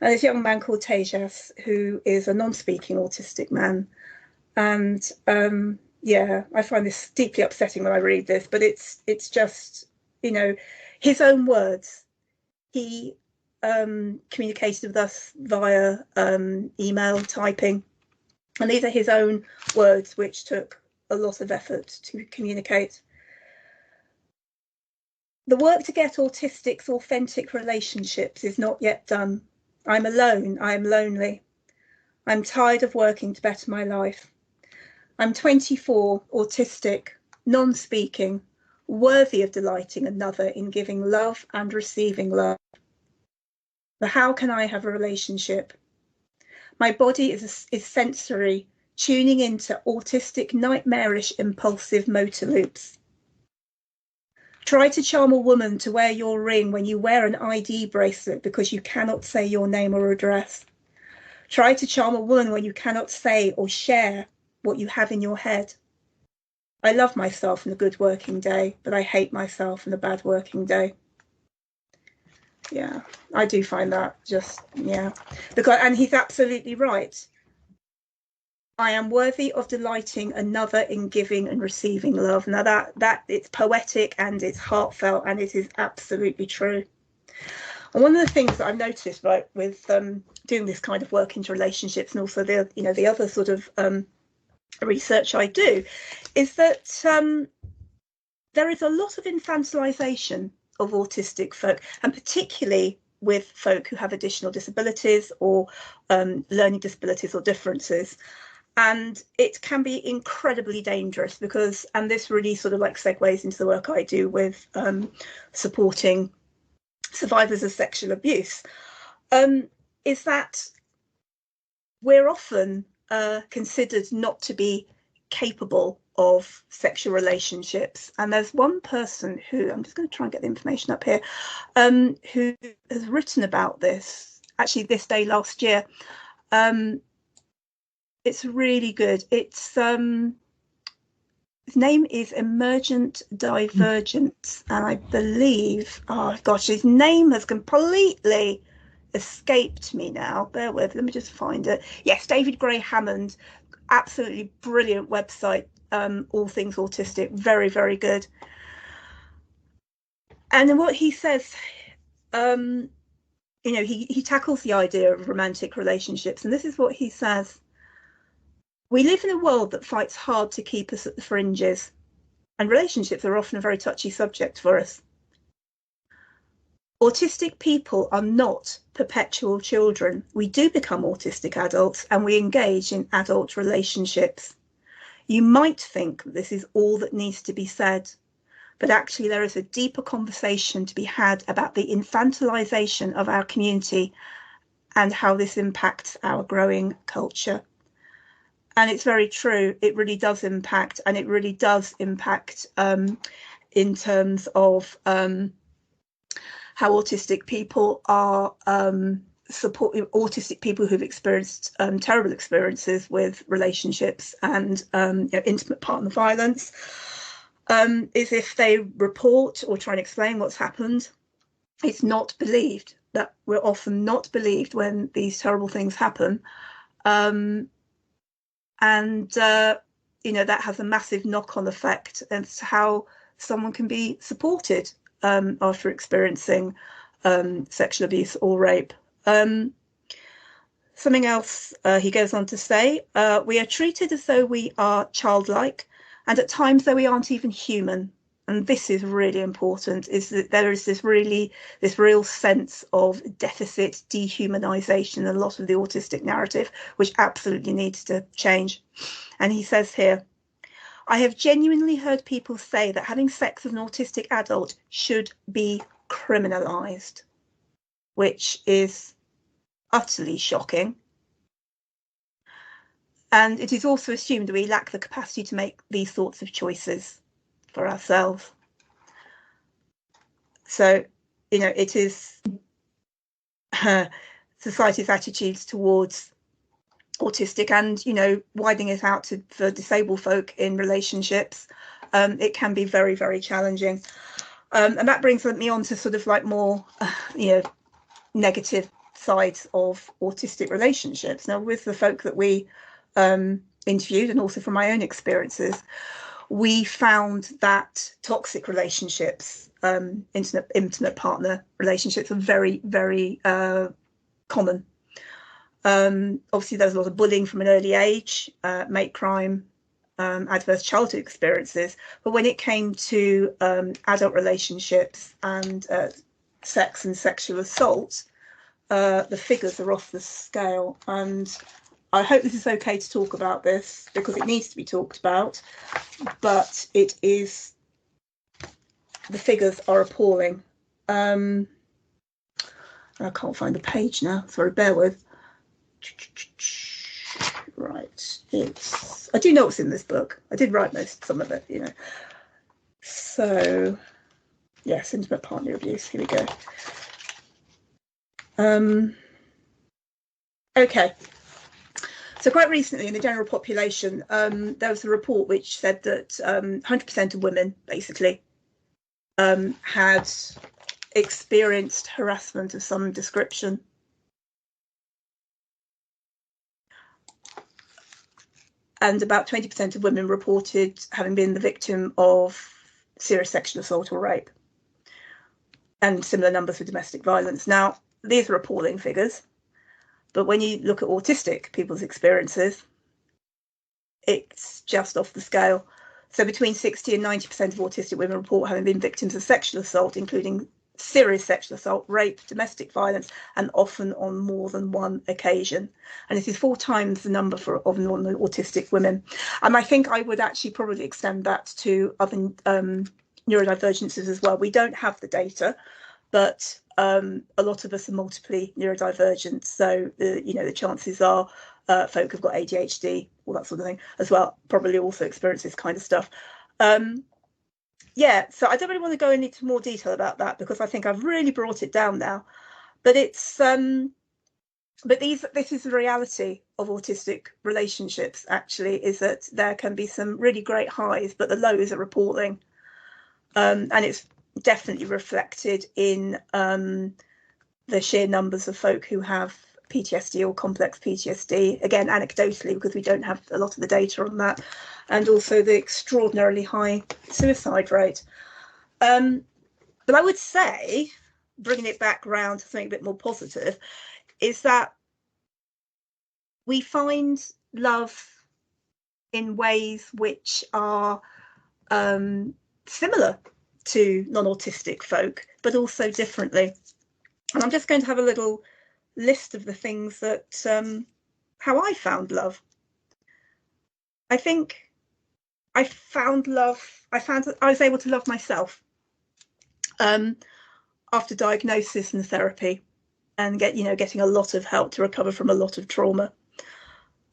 And this young man called Tejas, who is a non-speaking autistic man. And I find this deeply upsetting when I read this, but it's just, his own words. He communicated with us via email, typing, and these are his own words, which took a lot of effort to communicate. The work to get autistics authentic relationships is not yet done. I'm alone. I am lonely. I'm tired of working to better my life. I'm 24, autistic, non-speaking, worthy of delighting another in giving love and receiving love. But how can I have a relationship? My body is sensory, tuning into autistic, nightmarish, impulsive motor loops. Try to charm a woman to wear your ring when you wear an ID bracelet because you cannot say your name or address. Try to charm a woman when you cannot say or share what you have in your head. I love myself in a good working day, but I hate myself in a bad working day. Yeah, I do find that and he's absolutely right. I am worthy of delighting another in giving and receiving love. Now that it's poetic and it's heartfelt, and it is absolutely true. And one of the things that I've noticed, right, with doing this kind of work into relationships, and also the other sort of research I do, is that there is a lot of infantilization of autistic folk, and particularly with folk who have additional disabilities or learning disabilities or differences. And it can be incredibly dangerous because, and this really sort of like segues into the work I do with supporting survivors of sexual abuse, is that we're often considered not to be capable of sexual relationships. And there's one person who, I'm just going to try and get the information up here, who has written about this, actually this day last year. It's really good. It's his name is Emergent Divergence, and I believe, oh gosh, his name has completely escaped me now. Bear with, let me just find it. Yes, David Gray Hammond, absolutely brilliant website, All Things Autistic, very, very good. And what he says, he tackles the idea of romantic relationships, and this is what he says. We live in a world that fights hard to keep us at the fringes, and relationships are often a very touchy subject for us. Autistic people are not perpetual children. We do become autistic adults, and we engage in adult relationships. You might think that this is all that needs to be said, but actually there is a deeper conversation to be had about the infantilization of our community and how this impacts our growing culture. And it's very true. It really does impact, and it really does impact in terms of how autistic people are supporting autistic people who've experienced terrible experiences with relationships and intimate partner violence. Is if they report or try and explain what's happened, it's not believed. That we're often not believed when these terrible things happen. That has a massive knock-on effect as to how someone can be supported after experiencing sexual abuse or rape. Something else he goes on to say, we are treated as though we are childlike, and at times though we aren't even human. And this is really important, is that there is this real sense of deficit dehumanization in a lot of the autistic narrative, which absolutely needs to change. And he says here, I have genuinely heard people say that having sex with an autistic adult should be criminalized, which is utterly shocking. And it is also assumed that we lack the capacity to make these sorts of choices for ourselves. So, it is society's attitudes towards autistic and, widening it out for disabled folk in relationships. It can be very, very challenging. And that brings me on to sort of like more, negative sides of autistic relationships. Now, with the folk that we interviewed, and also from my own experiences, we found that toxic relationships, intimate partner relationships, are very, very common. Obviously, there's a lot of bullying from an early age, mate crime, adverse childhood experiences. But when it came to adult relationships and sex and sexual assault, the figures are off the scale. And I hope this is okay to talk about this, because it needs to be talked about, but the figures are appalling. I can't find the page now, sorry, bear with. Right, I do know what's in this book. I did write some of it, So, yes, intimate partner abuse, here we go. Okay. So quite recently in the general population, there was a report which said that 100% of women basically had experienced harassment of some description. And about 20% of women reported having been the victim of serious sexual assault or rape. And similar numbers for domestic violence. Now, these are appalling figures. But when you look at autistic people's experiences, it's just off the scale. So between 60 and 90% of autistic women report having been victims of sexual assault, including serious sexual assault, rape, domestic violence, and often on more than one occasion. And this is 4 times the number of non-autistic women. And I think I would actually probably extend that to other neurodivergences as well. We don't have the data, but a lot of us are multiply neurodivergent, so the chances are folk who've got ADHD, all that sort of thing as well, probably also experience this kind of stuff. So I don't really want to go into more detail about that, because I think I've really brought it down now. But it's this is the reality of autistic relationships. Actually, is that there can be some really great highs, but the lows are appalling, and it's definitely reflected in the sheer numbers of folk who have PTSD or complex PTSD, again anecdotally, because we don't have a lot of the data on that, and also the extraordinarily high suicide rate. But I would say, bringing it back round to something a bit more positive, is that we find love in ways which are similar to non-autistic folk, but also differently. And I'm just going to have a little list of the things that how I found love. I think I found that I was able to love myself after diagnosis and therapy. and getting a lot of help to recover from a lot of trauma.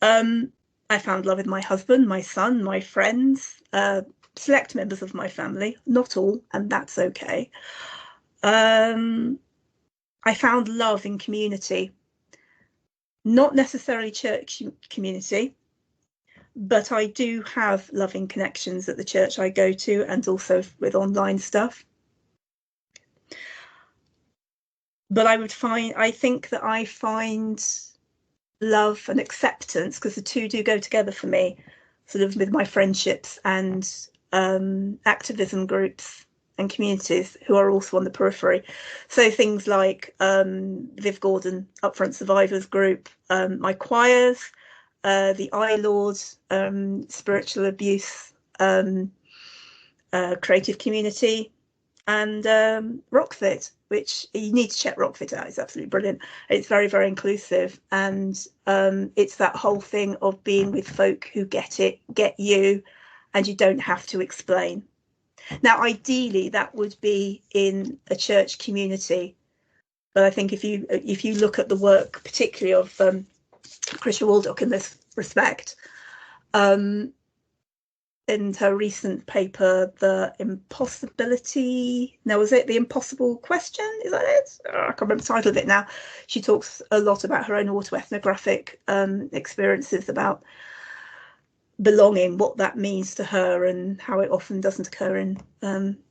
I found love with my husband, my son, my friends, select members of my family, not all, and that's okay. I found love in community, not necessarily church community, but I do have loving connections at the church I go to and also with online stuff. But I think that I find love and acceptance, because the two do go together for me, sort of with my friendships and activism groups and communities who are also on the periphery. So things like Viv Gordon Upfront Survivors group, my choirs, the iLord spiritual abuse creative community, and Rockfit, which you need to check Rockfit out. It's absolutely brilliant. It's very, very inclusive, and it's that whole thing of being with folk who get it, get you, and you don't have to explain. Now, ideally, that would be in a church community, but I think if you look at the work, particularly of Krisha Waldock in this respect, in her recent paper, The Impossible Question? Is that it? Oh, I can't remember the title of it now. She talks a lot about her own autoethnographic experiences about belonging, what that means to her, and how it often doesn't occur in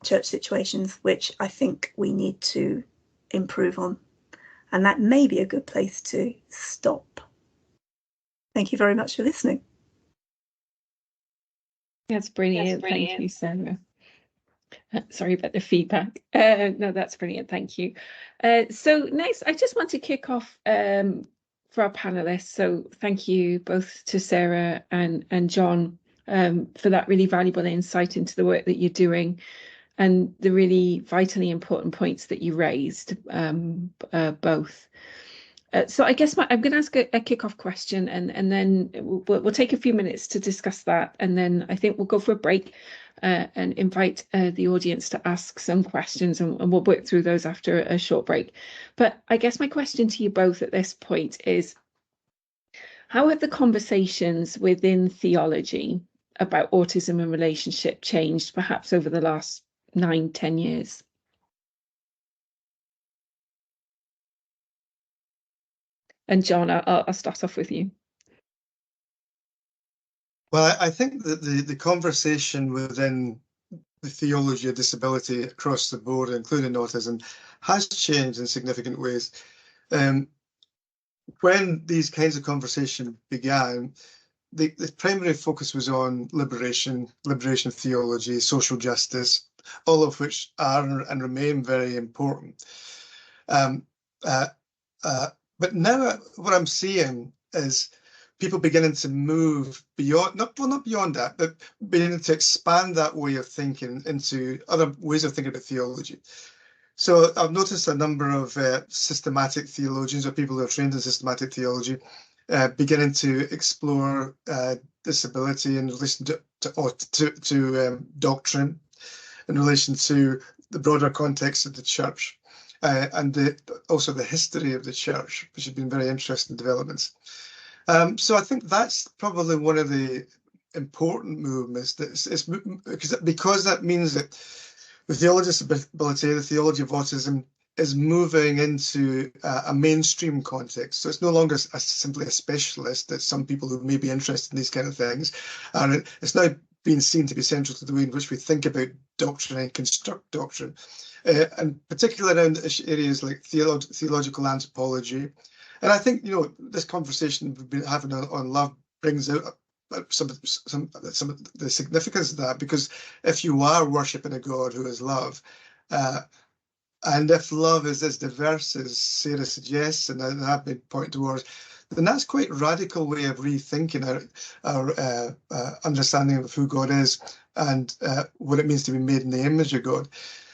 church situations, which I think we need to improve on. And that may be a good place to stop. Thank you very much for listening. That's brilliant. Thank you, Sarah. Sorry about the feedback. No, that's brilliant. Thank you. So next, I just want to kick off for our panelists. So thank you both to Sarah and John for that really valuable insight into the work that you're doing and the really vitally important points that you raised, both. So I guess I'm going to ask a kickoff question, and then we'll take a few minutes to discuss that, and then I think we'll go for a break and invite the audience to ask some questions, and we'll work through those after a short break. But I guess my question to you both at this point is, how have the conversations within theology about autism and relationship changed, perhaps over the last 9-10 years? And John, I'll start off with you. Well, I think that the conversation within the theology of disability across the board, including autism, has changed in significant ways. When these kinds of conversations began, the primary focus was on liberation theology, social justice, all of which are and remain very important. But now what I'm seeing is people beginning to move beyond, not beyond that, but beginning to expand that way of thinking into other ways of thinking about theology. So I've noticed a number of systematic theologians or people who are trained in systematic theology beginning to explore disability in relation to doctrine, in relation to the broader context of the church. And also the history of the church, which has been very interesting developments. So I think that's probably one of the important movements. Because that means that the theology of disability, the theology of autism, is moving into a mainstream context. So it's no longer simply a specialist. It's some people who may be interested in these kind of things, and it's now being seen to be central to the way in which we think about doctrine and construct doctrine. And particularly around areas like theological anthropology. And I think, this conversation we've been having on love brings out some of the significance of that, because if you are worshipping a God who is love, and if love is as diverse as Sarah suggests, and I've been pointing towards, then that's quite a radical way of rethinking our understanding of who God is and what it means to be made in the image of God.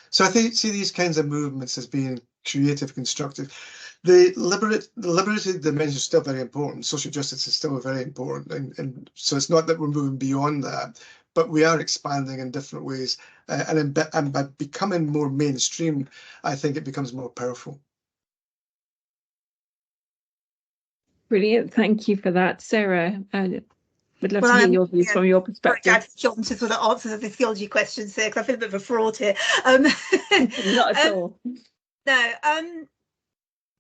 So I see these kinds of movements as being creative, constructive. The liberated dimension is still very important. Social justice is still very important. And so it's not that we're moving beyond that, but we are expanding in different ways. And by becoming more mainstream, I think it becomes more powerful. Brilliant. Thank you for that, Sarah. I would love to hear your views from your Very perspective. glad John to sort of answer the theology questions here, because I feel a bit of a fraud here. Not at all. No,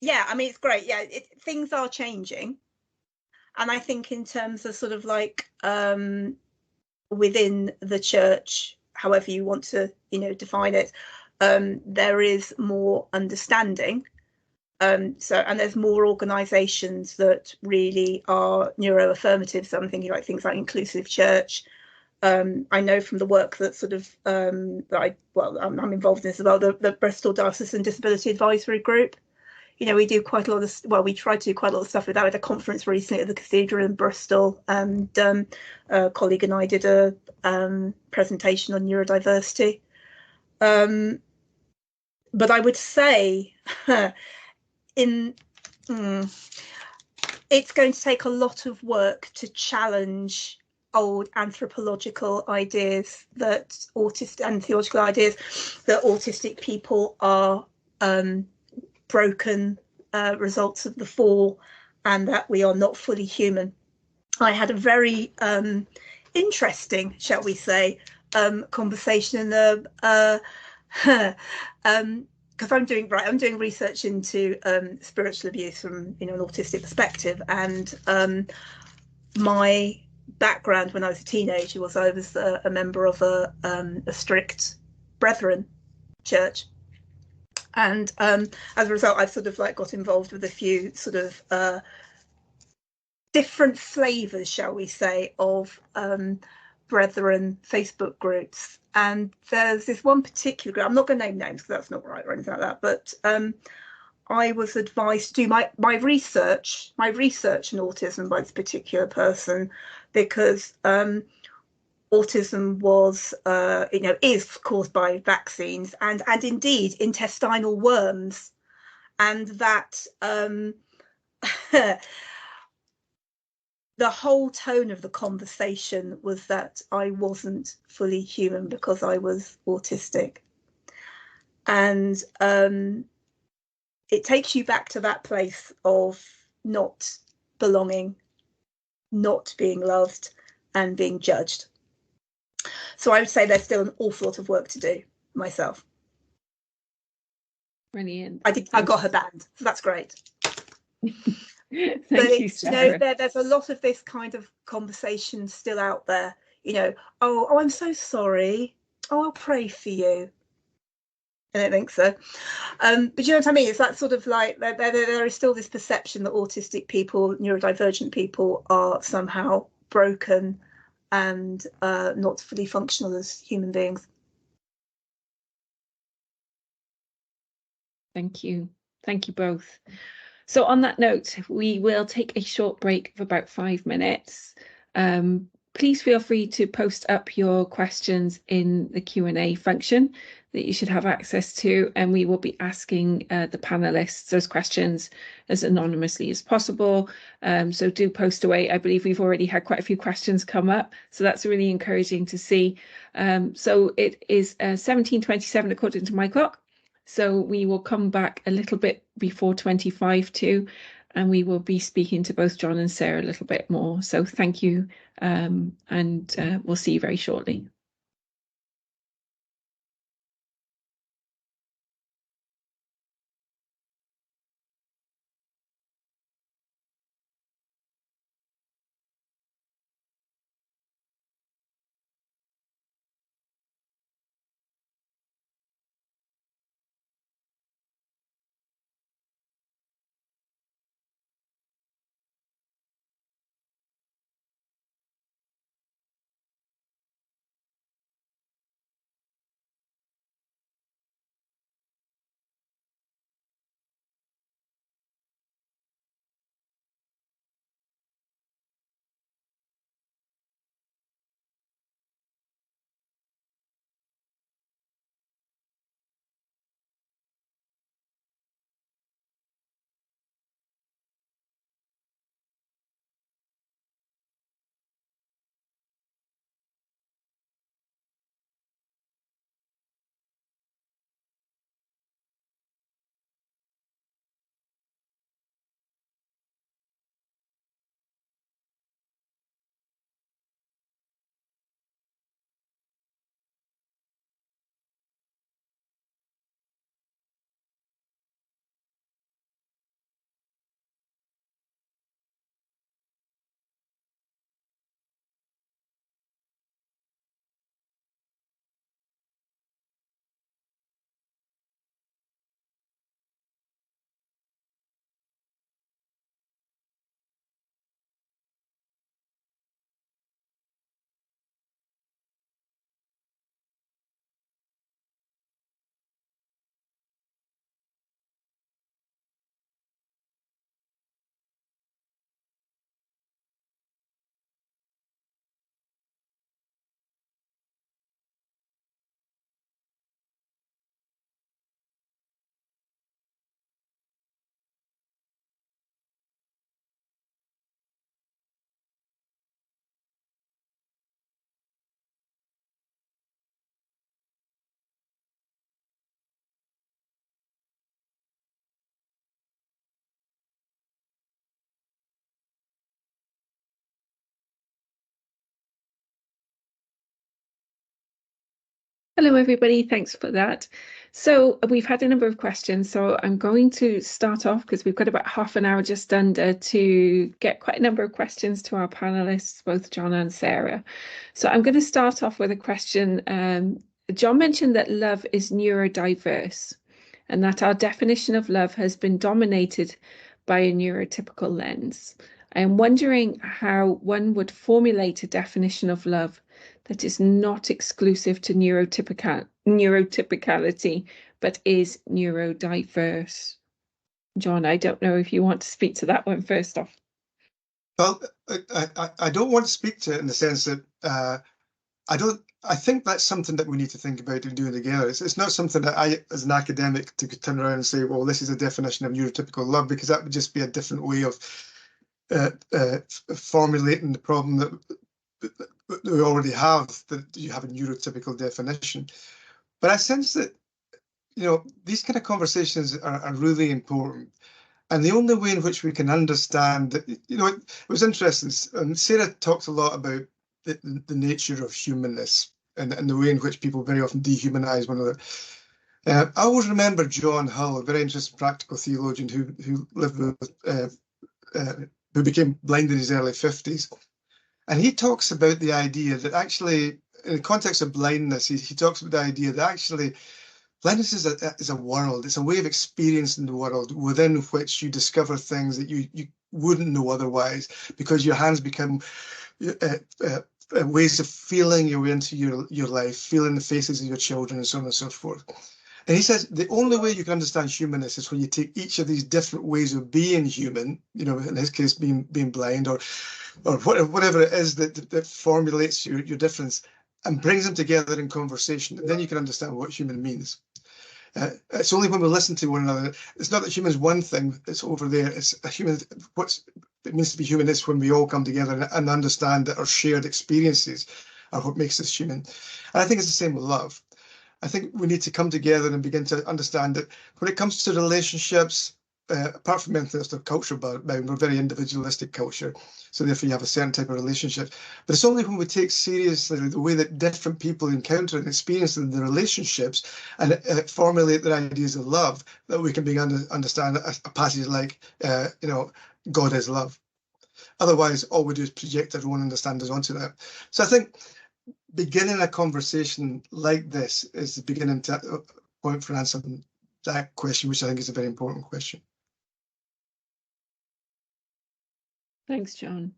yeah, I mean, it's great. Yeah, things are changing. And I think in terms of sort of like within the church, however you want to, define it, there is more understanding. And there's more organisations that really are neuroaffirmative. So I'm thinking like things like Inclusive Church. I know from the work that sort of I'm involved in this as well, the Bristol Diocesan Disability Advisory Group. We do quite a lot of, we try to do quite a lot of stuff with that. We had a conference recently at the Cathedral in Bristol, and a colleague and I did a presentation on neurodiversity. But I would say it's going to take a lot of work to challenge old anthropological ideas that autistic and theological ideas that autistic people are broken results of the fall, and that we are not fully human. I had a very interesting, shall we say, conversation in the because I'm doing research into spiritual abuse from an autistic perspective, and my background when I was a teenager was I was a member of a strict Brethren church. And as a result, I've sort of like got involved with a few sort of different flavors, shall we say, of Brethren Facebook groups. And there's this one particular group, I'm not going to name names because that's not right or anything like that, but I was advised to do my research on autism by this particular person, because autism was, is caused by vaccines and indeed intestinal worms, and that the whole tone of the conversation was that I wasn't fully human because I was autistic. And it takes you back to that place of not belonging, not being loved, and being judged. So I would say there's still an awful lot of work to do myself. Brilliant. I got her banned, so that's great. Thank you, Sarah. There's a lot of this kind of conversation still out there. Oh, I'm so sorry. Oh, I'll pray for you. I don't think so. But you know what I mean? It's that sort of like there is still this perception that autistic people, neurodivergent people, are somehow broken and not fully functional as human beings. Thank you. Thank you both. So on that note, we will take a short break of about 5 minutes. Please feel free to post up your questions in the Q&A function that you should have access to, and we will be asking the panelists those questions as anonymously as possible. So do post away. I believe we've already had quite a few questions come up, so that's really encouraging to see. So it is 17:27 according to my clock. So we will come back a little bit before 25 to, and we will be speaking to both John and Sarah a little bit more. So thank you, and we'll see you very shortly. Hello, everybody. Thanks for that. So we've had a number of questions. So I'm going to start off because we've got about half an hour just under to get quite a number of questions to our panelists, both John and Sarah. So I'm going to start off with a question. John mentioned that love is neurodiverse and that our definition of love has been dominated by a neurotypical lens. I'm wondering how one would formulate a definition of love that is not exclusive to neurotypicality, but is neurodiverse. John, I don't know if you want to speak to that one first off. Well, I don't want to speak to it in the sense that I think that's something that we need to think about and do together. It's not something that I, as an academic, to turn around and say, well, this is a definition of neurotypical love, because that would just be a different way of formulating the problem that we already have, that you have a neurotypical definition. But I sense that, these kind of conversations are really important. And the only way in which we can understand that, it was interesting. Sarah talked a lot about the nature of humanness and the way in which people very often dehumanize one another. I always remember John Hull, a very interesting practical theologian who lived with, who became blind in his early 50s. And he talks about the idea that actually, in the context of blindness, he talks about the idea that actually blindness is a world. It's a way of experiencing the world within which you discover things that you wouldn't know otherwise, because your hands become ways of feeling your way into your life, feeling the faces of your children, and so on and so forth. And he says the only way you can understand humanness is when you take each of these different ways of being human, in his case being blind, or whatever it is that formulates your difference, and brings them together in conversation. And then you can understand what human means. It's only when we listen to one another. It's not that human's one thing, it's over there. It's a human. What it means to be human is when we all come together and understand that our shared experiences are what makes us human. And I think it's the same with love. I think we need to come together and begin to understand that when it comes to relationships, apart from anything else, culture bound, we're a very individualistic culture. So therefore you have a certain type of relationship. But it's only when we take seriously the way that different people encounter and experience the relationships and formulate their ideas of love that we can begin to understand a passage like, God is love. Otherwise, all we do is project our own understandings onto that. So I think beginning a conversation like this is the beginning point for answering that question, which I think is a very important question. Thanks, John.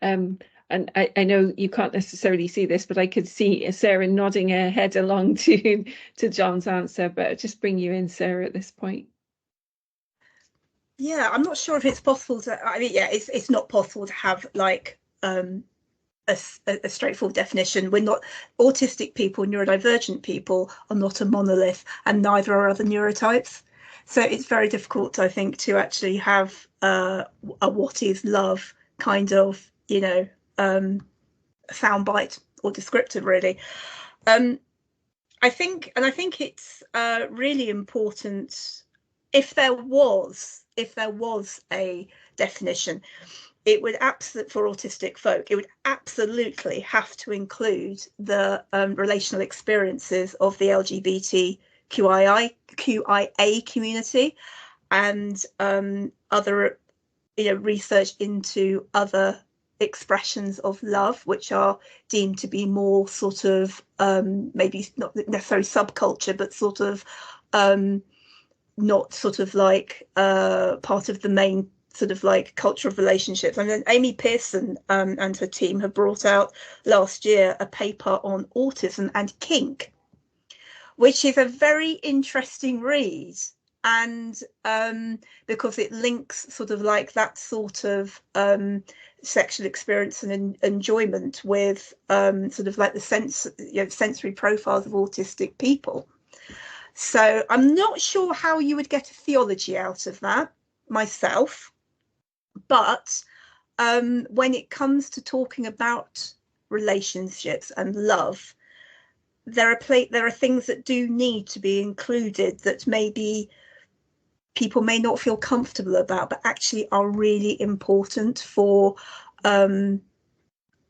And I know you can't necessarily see this, but I could see Sarah nodding her head along to John's answer, but I'll just bring you in, Sarah, at this point. Yeah, I'm not sure if it's possible to, it's not possible to have like a straightforward definition. We're not, autistic people, neurodivergent people are not a monolith, and neither are other neurotypes. So it's very difficult, I think, to actually have a what is love kind of, soundbite or descriptive, really. I think it's really important, if there was a definition, it would for autistic folk, it would absolutely have to include the relational experiences of the LGBTQIA community, and other, research into other expressions of love, which are deemed to be more sort of maybe not necessarily subculture, but sort of not sort of like part of the main sort of like culture of relationships. And then Amy Pearson and her team have brought out last year a paper on autism and kink, which is a very interesting read. And because it links sort of like that sort of sexual experience and enjoyment with sort of like the sensory profiles of autistic people. So I'm not sure how you would get a theology out of that myself, but when it comes to talking about relationships and love, there are things that do need to be included that maybe people may not feel comfortable about, but actually are really important for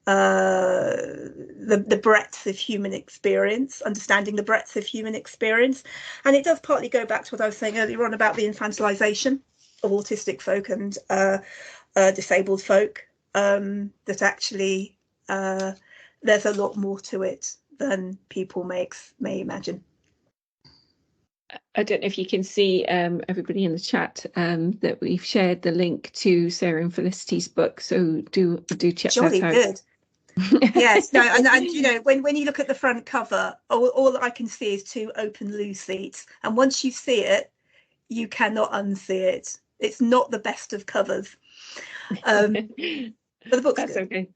the breadth of human experience, understanding the breadth of human experience. And it does partly go back to what I was saying earlier on about the infantilization of autistic folk and disabled folk, that actually there's a lot more to it than people may imagine. I don't know if you can see, everybody in the chat, that we've shared the link to Sarah and Felicity's book, so do check Jolly that out. Good. Yes, no, and you know, when you look at the front cover, all I can see is 2 open loo seats, and once you see it, you cannot unsee it. It's not the best of covers, but the book's That's good. okay.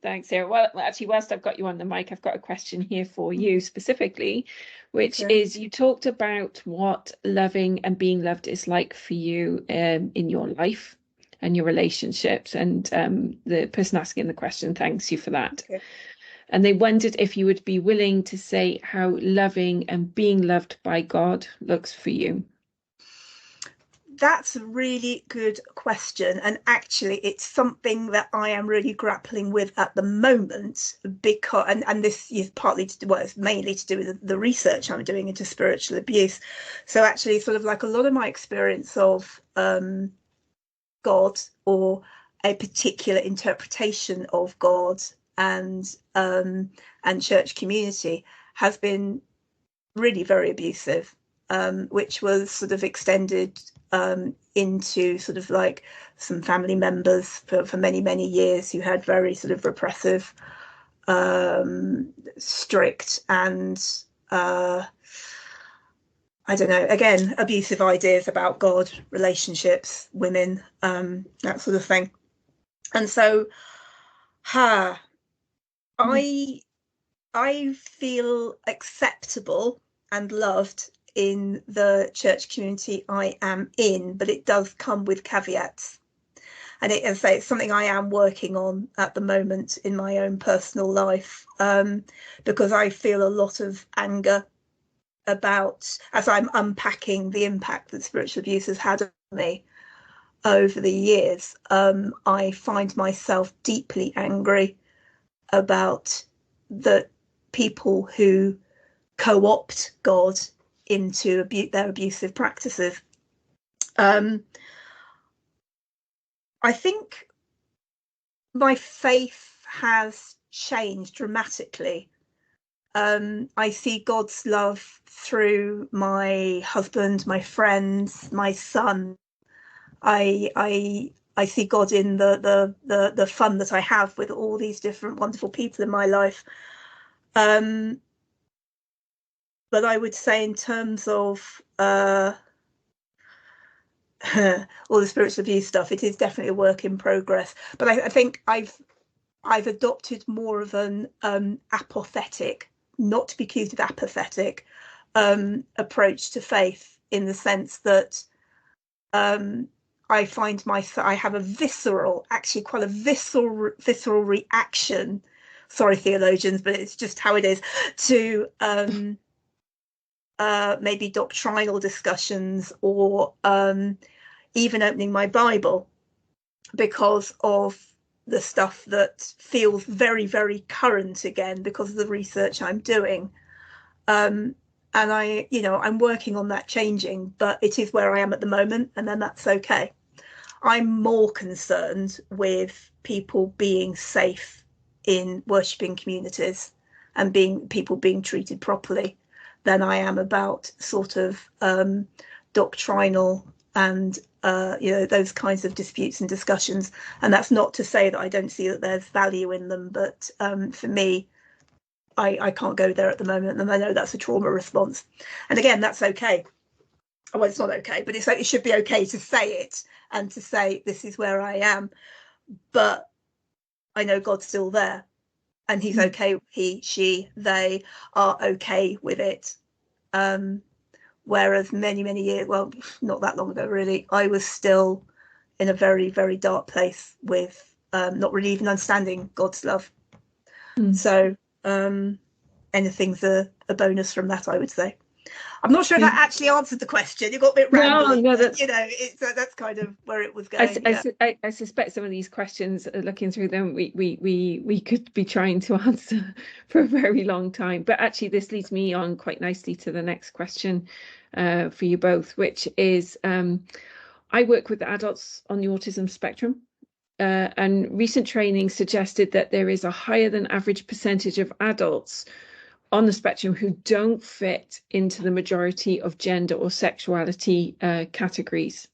Thanks, Sarah. Well, actually, whilst I've got you on the mic, I've got a question here for you specifically, which is, you talked about what loving and being loved is like for you in your life and your relationships, and the person asking the question thanks you for that. Okay. And they wondered if you would be willing to say how loving and being loved by God looks for you. That's a really good question, and actually it's something that I am really grappling with at the moment, because and this is partly to do, well, it's mainly to do with the research I'm doing into spiritual abuse. So actually, sort of like a lot of my experience of God, or a particular interpretation of God and church community, has been really very abusive, which was sort of extended into sort of like some family members for many years who had very sort of repressive, strict, and I don't know, again, abusive ideas about God, relationships, women, that sort of thing. And so I feel acceptable and loved in the church community I am in, but it does come with caveats. And it's something I am working on at the moment in my own personal life, because I feel a lot of anger about, as I'm unpacking the impact that spiritual abuse has had on me over the years, I find myself deeply angry about the people who co-opt God into their abusive practices. I think my faith has changed dramatically. I see God's love through my husband, my friends, my son. I see God in the fun that I have with all these different wonderful people in my life. But I would say, in terms of all the spiritual abuse stuff, it is definitely a work in progress. But I think I've adopted more of an apathetic, not to be accused of apathetic, approach to faith, in the sense that I find I have a visceral, actually quite a visceral reaction. Sorry, theologians, but it's just how it is, to maybe doctrinal discussions, or even opening my Bible, because of the stuff that feels very, very current again, because of the research I'm doing. And I'm working on that changing, but it is where I am at the moment, and then that's okay. I'm more concerned with people being safe in worshipping communities and people being treated properly, than I am about sort of doctrinal and those kinds of disputes and discussions. And that's not to say that I don't see that there's value in them, but for me, I can't go there at the moment, and I know that's a trauma response. And again, that's okay. Well, it's not okay, but it should be okay to say it, and to say this is where I am. But I know God's still there, and he's okay. He, she, they are okay with it. Whereas many years, well, not that long ago really, I was still in a very, very dark place with not really even understanding God's love. So anything's a bonus from that, I would say. I'm not sure if that actually answered the question. You got a bit rambling. No, but, you know, it's that's kind of where it was going. I suspect some of these questions, looking through them, we could be trying to answer for a very long time. But actually, this leads me on quite nicely to the next question for you both, which is, I work with adults on the autism spectrum. And recent training suggested that there is a higher than average percentage of adults on the spectrum who don't fit into the majority of gender or sexuality categories.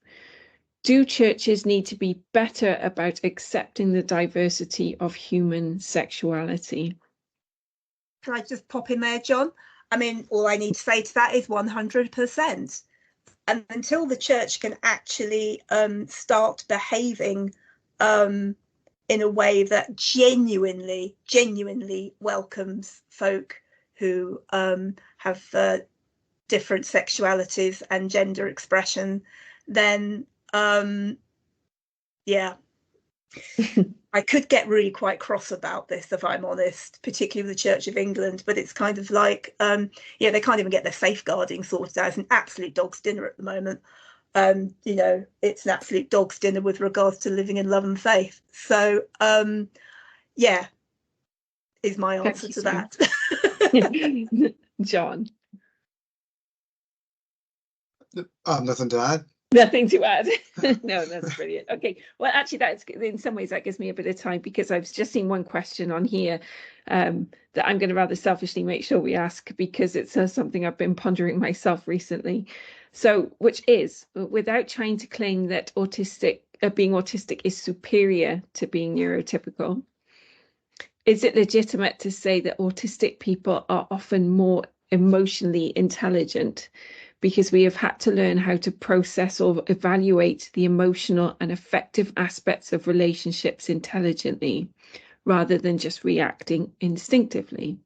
Do churches need to be better about accepting the diversity of human sexuality? Can I just pop in there, John? I mean, all I need to say to that is 100%. And until the church can actually start behaving in a way that genuinely welcomes folk who have different sexualities and gender expression, then yeah, I could get really quite cross about this, if I'm honest, particularly with the Church of England. But it's kind of like, yeah, they can't even get their safeguarding sorted out. It's an absolute dog's dinner at the moment. You know, it's an absolute dog's dinner with regards to living in love and faith. So, yeah, is my answer to that. John? Nothing to add. Nothing to add. No, that's brilliant. Okay, well, actually, that's in some ways that gives me a bit of time, because I've just seen one question on here that I'm going to rather selfishly make sure we ask, because it's something I've been pondering myself recently. So, which is, without trying to claim that being autistic is superior to being neurotypical, is it legitimate to say that autistic people are often more emotionally intelligent because we have had to learn how to process or evaluate the emotional and affective aspects of relationships intelligently, rather than just reacting instinctively,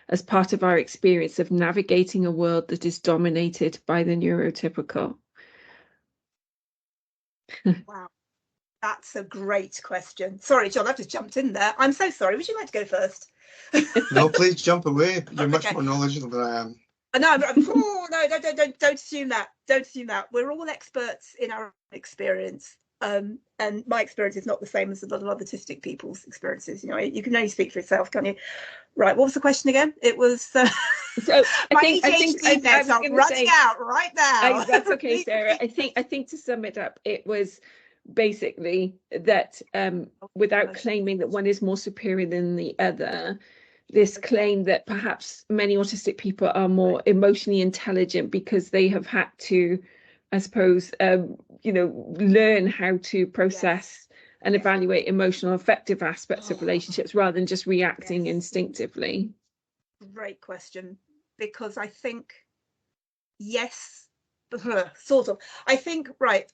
as part of our experience of navigating a world that is dominated by the neurotypical? Wow, that's a great question. Sorry, John, I've just jumped in there. I'm so sorry. Would you like to go first? No, please jump away. You're much more knowledgeable than I am. No, don't assume that. Don't assume that. We're all experts in our experience. And my experience is not the same as a lot of other autistic people's experiences. You know, you can only speak for yourself, can't you? Right. What was the question again? It was so I think I'm running out right now. That's okay, Sarah. I think to sum it up, it was basically that without claiming that one is more superior than the other, this claim that perhaps many autistic people are more emotionally intelligent because they have had to, I suppose, learn how to process and evaluate emotional affective aspects of relationships rather than just reacting instinctively. Great question, because I think, yes, sort of. I think, right,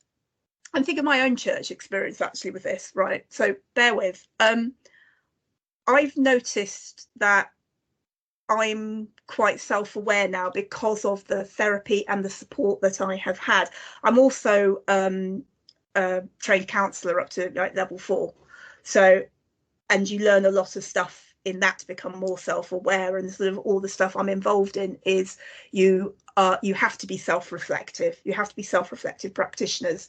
I'm thinking of my own church experience actually with this, right? So bear with. I've noticed that I'm quite self-aware now because of the therapy and the support that I have had. I'm also a trained counsellor up to like level 4. So, and you learn a lot of stuff in that to become more self-aware, and sort of all the stuff I'm involved in is you have to be self-reflective. You have to be self-reflective practitioners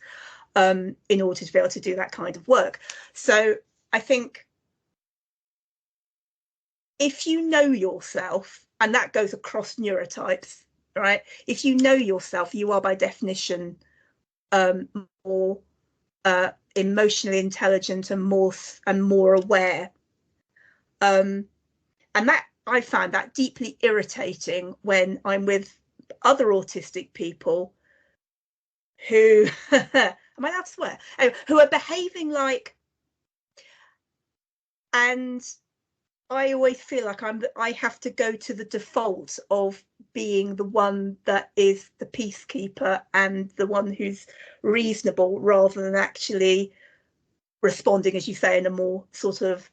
in order to be able to do that kind of work. So I think if you know yourself, and that goes across neurotypes, right? If you know yourself, you are by definition more emotionally intelligent and more aware. And that I find that deeply irritating when I'm with other autistic people who am I allowed to swear? Who are behaving like, and I always feel like I have to go to the default of being the one that is the peacekeeper and the one who's reasonable, rather than actually responding, as you say, in a more sort of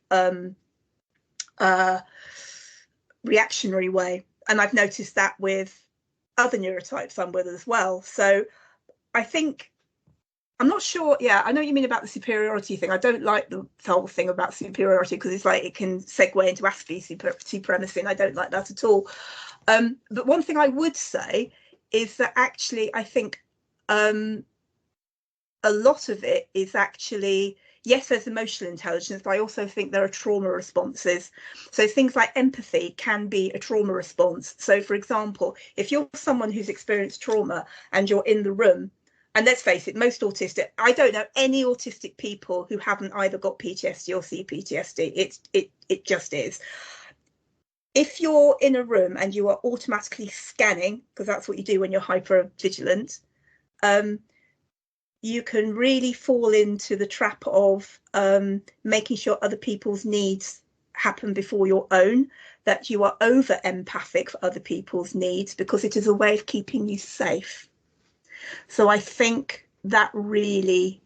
reactionary way. And I've noticed that with other neurotypes I'm with as well. So I think, I'm not sure. Yeah, I know what you mean about the superiority thing. I don't like the whole thing about superiority because it's like it can segue into Aspie supremacy, and I don't like that at all. But one thing I would say is that actually I think a lot of it is actually, yes, there's emotional intelligence, but I also think there are trauma responses. So things like empathy can be a trauma response. So for example, if you're someone who's experienced trauma and you're in the room, and let's face it, most autistic, I don't know any autistic people who haven't either got PTSD or CPTSD. It just is. If you're in a room and you are automatically scanning, because that's what you do when you're hyper vigilant, you can really fall into the trap of making sure other people's needs happen before your own, that you are over empathic for other people's needs because it is a way of keeping you safe. So I think that really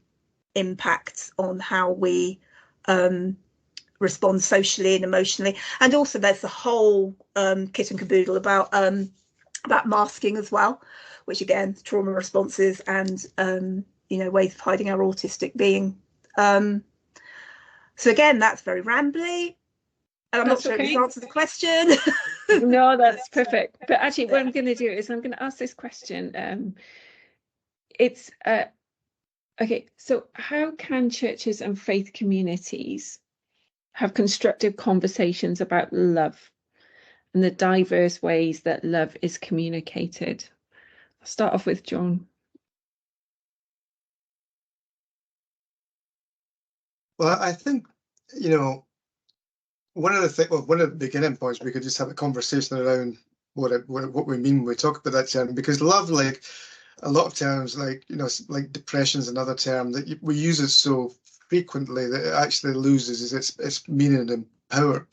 impacts on how we respond socially and emotionally. And also there's the whole kit and caboodle about masking as well, which again, trauma responses and ways of hiding our autistic being. So again, that's very rambly. And I'm not sure if this answers the question. No, that's perfect. But actually, what I'm going to do is I'm going to ask this question. Okay, so how can churches and faith communities have constructive conversations about love and the diverse ways that love is communicated? I'll start off with John. Well, I think, one of the beginning points, we could just have a conversation around what we mean when we talk about that term, because love, like a lot of terms, like depression is another term that we use it so frequently that it actually loses its meaning and power.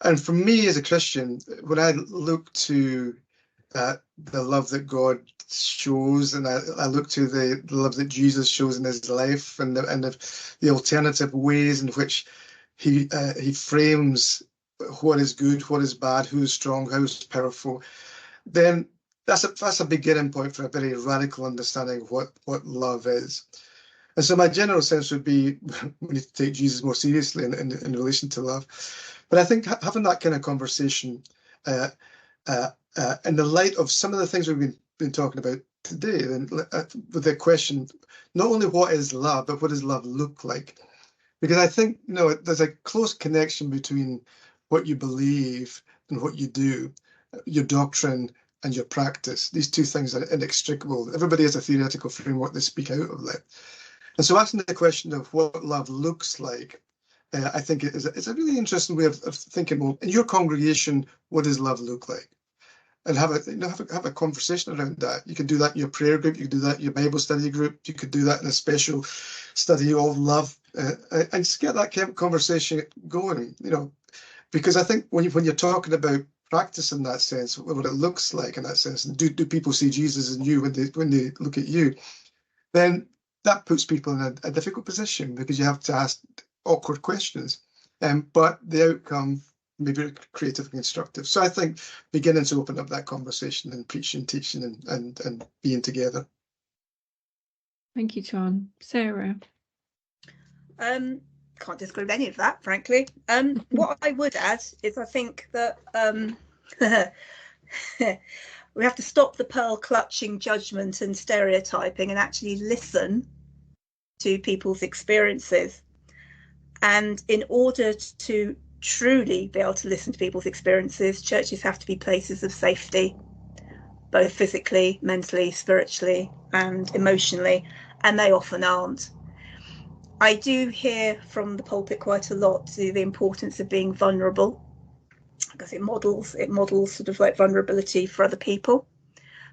And for me as a Christian, when I look to the love that God shows, and I look to the love that Jesus shows in his life, and the alternative ways in which he frames what is good, what is bad, who is strong, how is powerful, then that's a beginning point for a very radical understanding of what love is. And so my general sense would be we need to take Jesus more seriously in relation to love. But I think having that kind of conversation in the light of some of the things we've been talking about today, then with the question, not only what is love, but what does love look like? Because I think there's a close connection between what you believe and what you do, your doctrine and your practice. These two things are inextricable. Everybody has a theoretical framework they speak out of that. And so asking the question of what love looks like, I think it's a really interesting way of thinking. Well, in your congregation, what does love look like? And have a conversation around that. You could do that in your prayer group. You could do that in your Bible study group. You could do that in a special study of love, and just get that conversation going. Because I think when you're talking about practice in that sense, what it looks like in that sense, and do people see Jesus in you when they look at you, then that puts people in a difficult position because you have to ask awkward questions. But the outcome may be creative and constructive. So I think beginning to open up that conversation and preaching, teaching, and being together. Thank you, John. Sarah? Can't disagree with any of that, frankly. What I would add is I think that we have to stop the pearl clutching judgment and stereotyping and actually listen to people's experiences. And in order to truly be able to listen to people's experiences, churches have to be places of safety, both physically, mentally, spiritually, and emotionally, and they often aren't. I do hear from the pulpit quite a lot the importance of being vulnerable, because it models sort of like vulnerability for other people.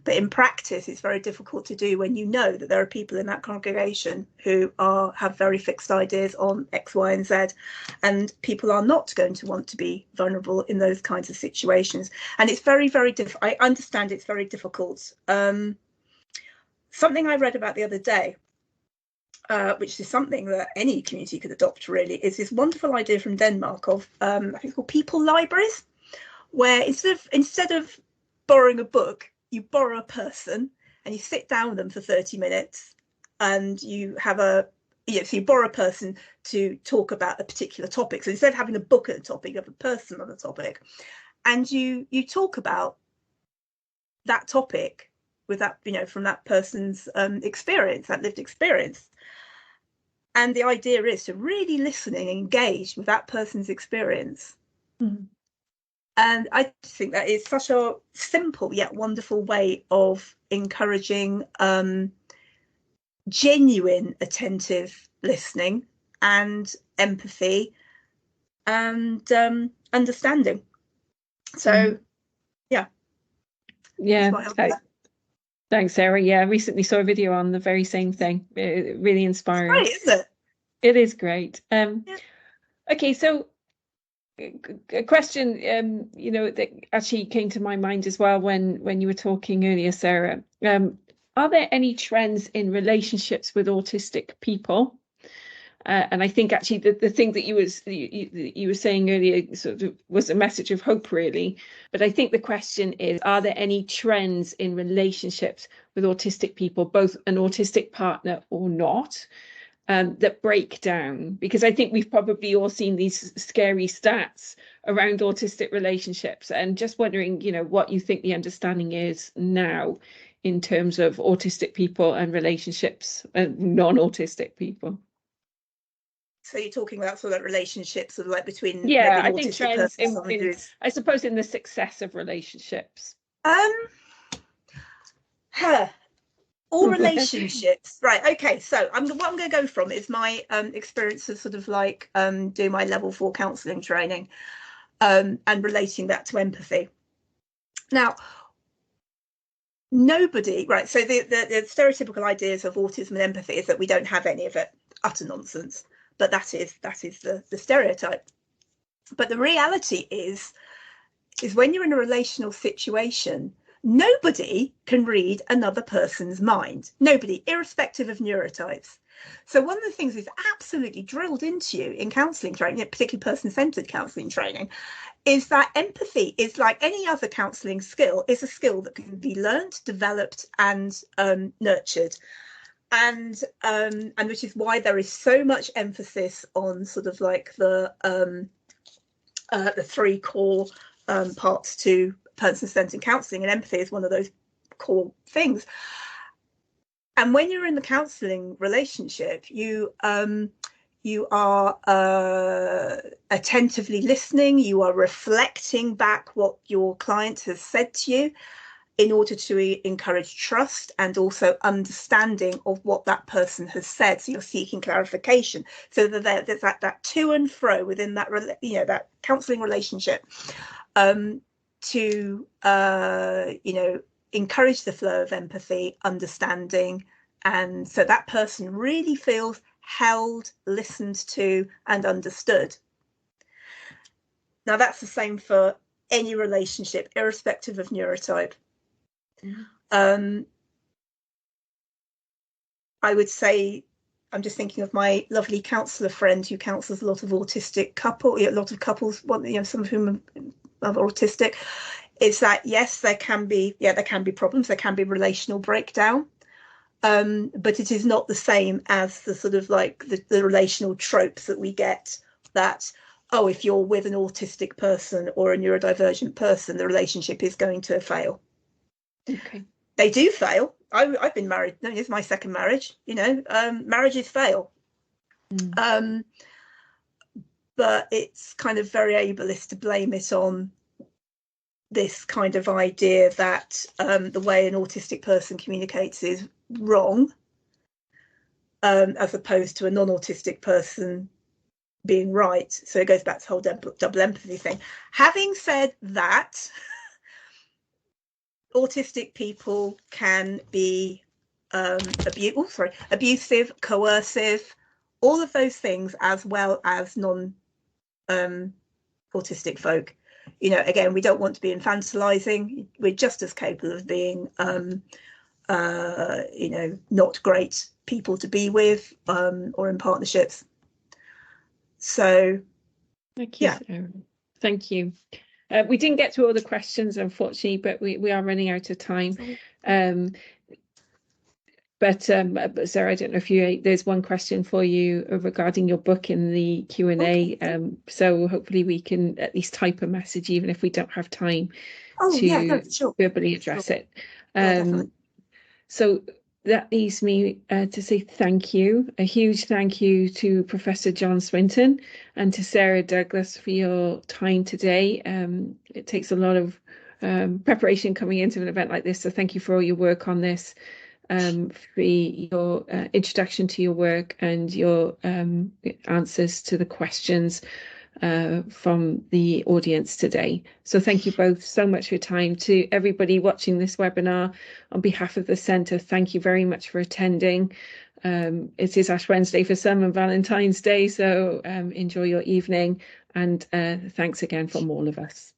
But in practice, it's very difficult to do when you know that there are people in that congregation who have very fixed ideas on X, Y, and Z, and people are not going to want to be vulnerable in those kinds of situations. And it's very, very difficult. I understand it's very difficult. Something I read about the other day, which is something that any community could adopt, really, is this wonderful idea from Denmark of I think it's called people libraries, where instead of borrowing a book, you borrow a person and you sit down with them for 30 minutes and you have so you borrow a person to talk about a particular topic. So instead of having a book at a topic, you have a person on the topic, and you talk about that topic with that, you know, from that person's experience, that lived experience. And the idea is to really listen and engage with that person's experience. Mm. And I think that is such a simple yet wonderful way of encouraging genuine attentive listening and empathy and understanding. So yeah, thanks, Sarah. Yeah, I recently saw a video on the very same thing. Really inspiring. It's great, isn't it? It is great. Okay, so a question you know, that actually came to my mind as well when you were talking earlier, Sarah. Are there any trends in relationships with autistic people? And I think actually the thing that you were saying earlier sort of was a message of hope, really. But I think the question is, are there any trends in relationships with autistic people, both an autistic partner or not, that break down? Because I think we've probably all seen these scary stats around autistic relationships, and just wondering, you know, what you think the understanding is now in terms of autistic people and relationships and non-autistic people. So you're talking about sort of like relationships of like between I think trends I suppose in the success of relationships. All relationships, right? Okay, so what I'm going to go from is my experience of sort of like doing my level 4 counselling training and relating that to empathy. Now, nobody, right? So the stereotypical ideas of autism and empathy is that we don't have any of it. Utter nonsense. But that is the stereotype. But the reality is when you're in a relational situation, nobody can read another person's mind. Nobody, irrespective of neurotypes. So one of the things is absolutely drilled into you in counselling training, particularly person-centred counselling training, is that empathy is like any other counselling skill, is a skill that can be learned, developed and nurtured. And which is why there is so much emphasis on sort of like the 3 core parts to person-centered counselling, and empathy is one of those core things. And when you're in the counselling relationship, you are attentively listening, you are reflecting back what your client has said to you, in order to encourage trust and also understanding of what that person has said. So you're seeking clarification. So that there's that to and fro within that, you know, that counselling relationship to, you know, encourage the flow of empathy, understanding. And so that person really feels held, listened to and understood. Now that's the same for any relationship, irrespective of neurotype. I would say, I'm just thinking of my lovely counsellor friend who counsels a lot of autistic couples, a lot of couples, you know, some of whom are autistic. Is that yes, there can be problems, there can be relational breakdown, but it is not the same as the sort of like the relational tropes that we get, that oh, if you're with an autistic person or a neurodivergent person, the relationship is going to fail. Okay. They do fail. I've been married. No, it's my second marriage. You know, marriages fail. But it's kind of very ableist to blame it on this kind of idea that the way an autistic person communicates is wrong, as opposed to a non-autistic person being right. So it goes back to the whole double empathy thing. Having said that, autistic people can be abusive, coercive, all of those things, as well as non-autistic folk. You know, again, we don't want to be infantilizing. We're just as capable of being, you know, not great people to be with, or in partnerships. So, thank you, Sarah. Thank you. We didn't get to all the questions, unfortunately, but we are running out of time. But But Sarah, I don't know if there's one question for you regarding your book in the Q&A. Okay. So hopefully we can at least type a message, even if we don't have time Oh, to yeah, no, sure. verbally address it. Yeah, definitely. So that leaves me to say thank you, a huge thank you to Professor John Swinton and to Sarah Douglas for your time today. It takes a lot of preparation coming into an event like this, so thank you for all your work on this, for your introduction to your work and your answers to the questions from the audience today. So thank you both so much for your time. To everybody watching this webinar, on behalf of the Centre, thank you very much for attending. It is Ash Wednesday for some and Valentine's Day, so enjoy your evening, and thanks again from all of us.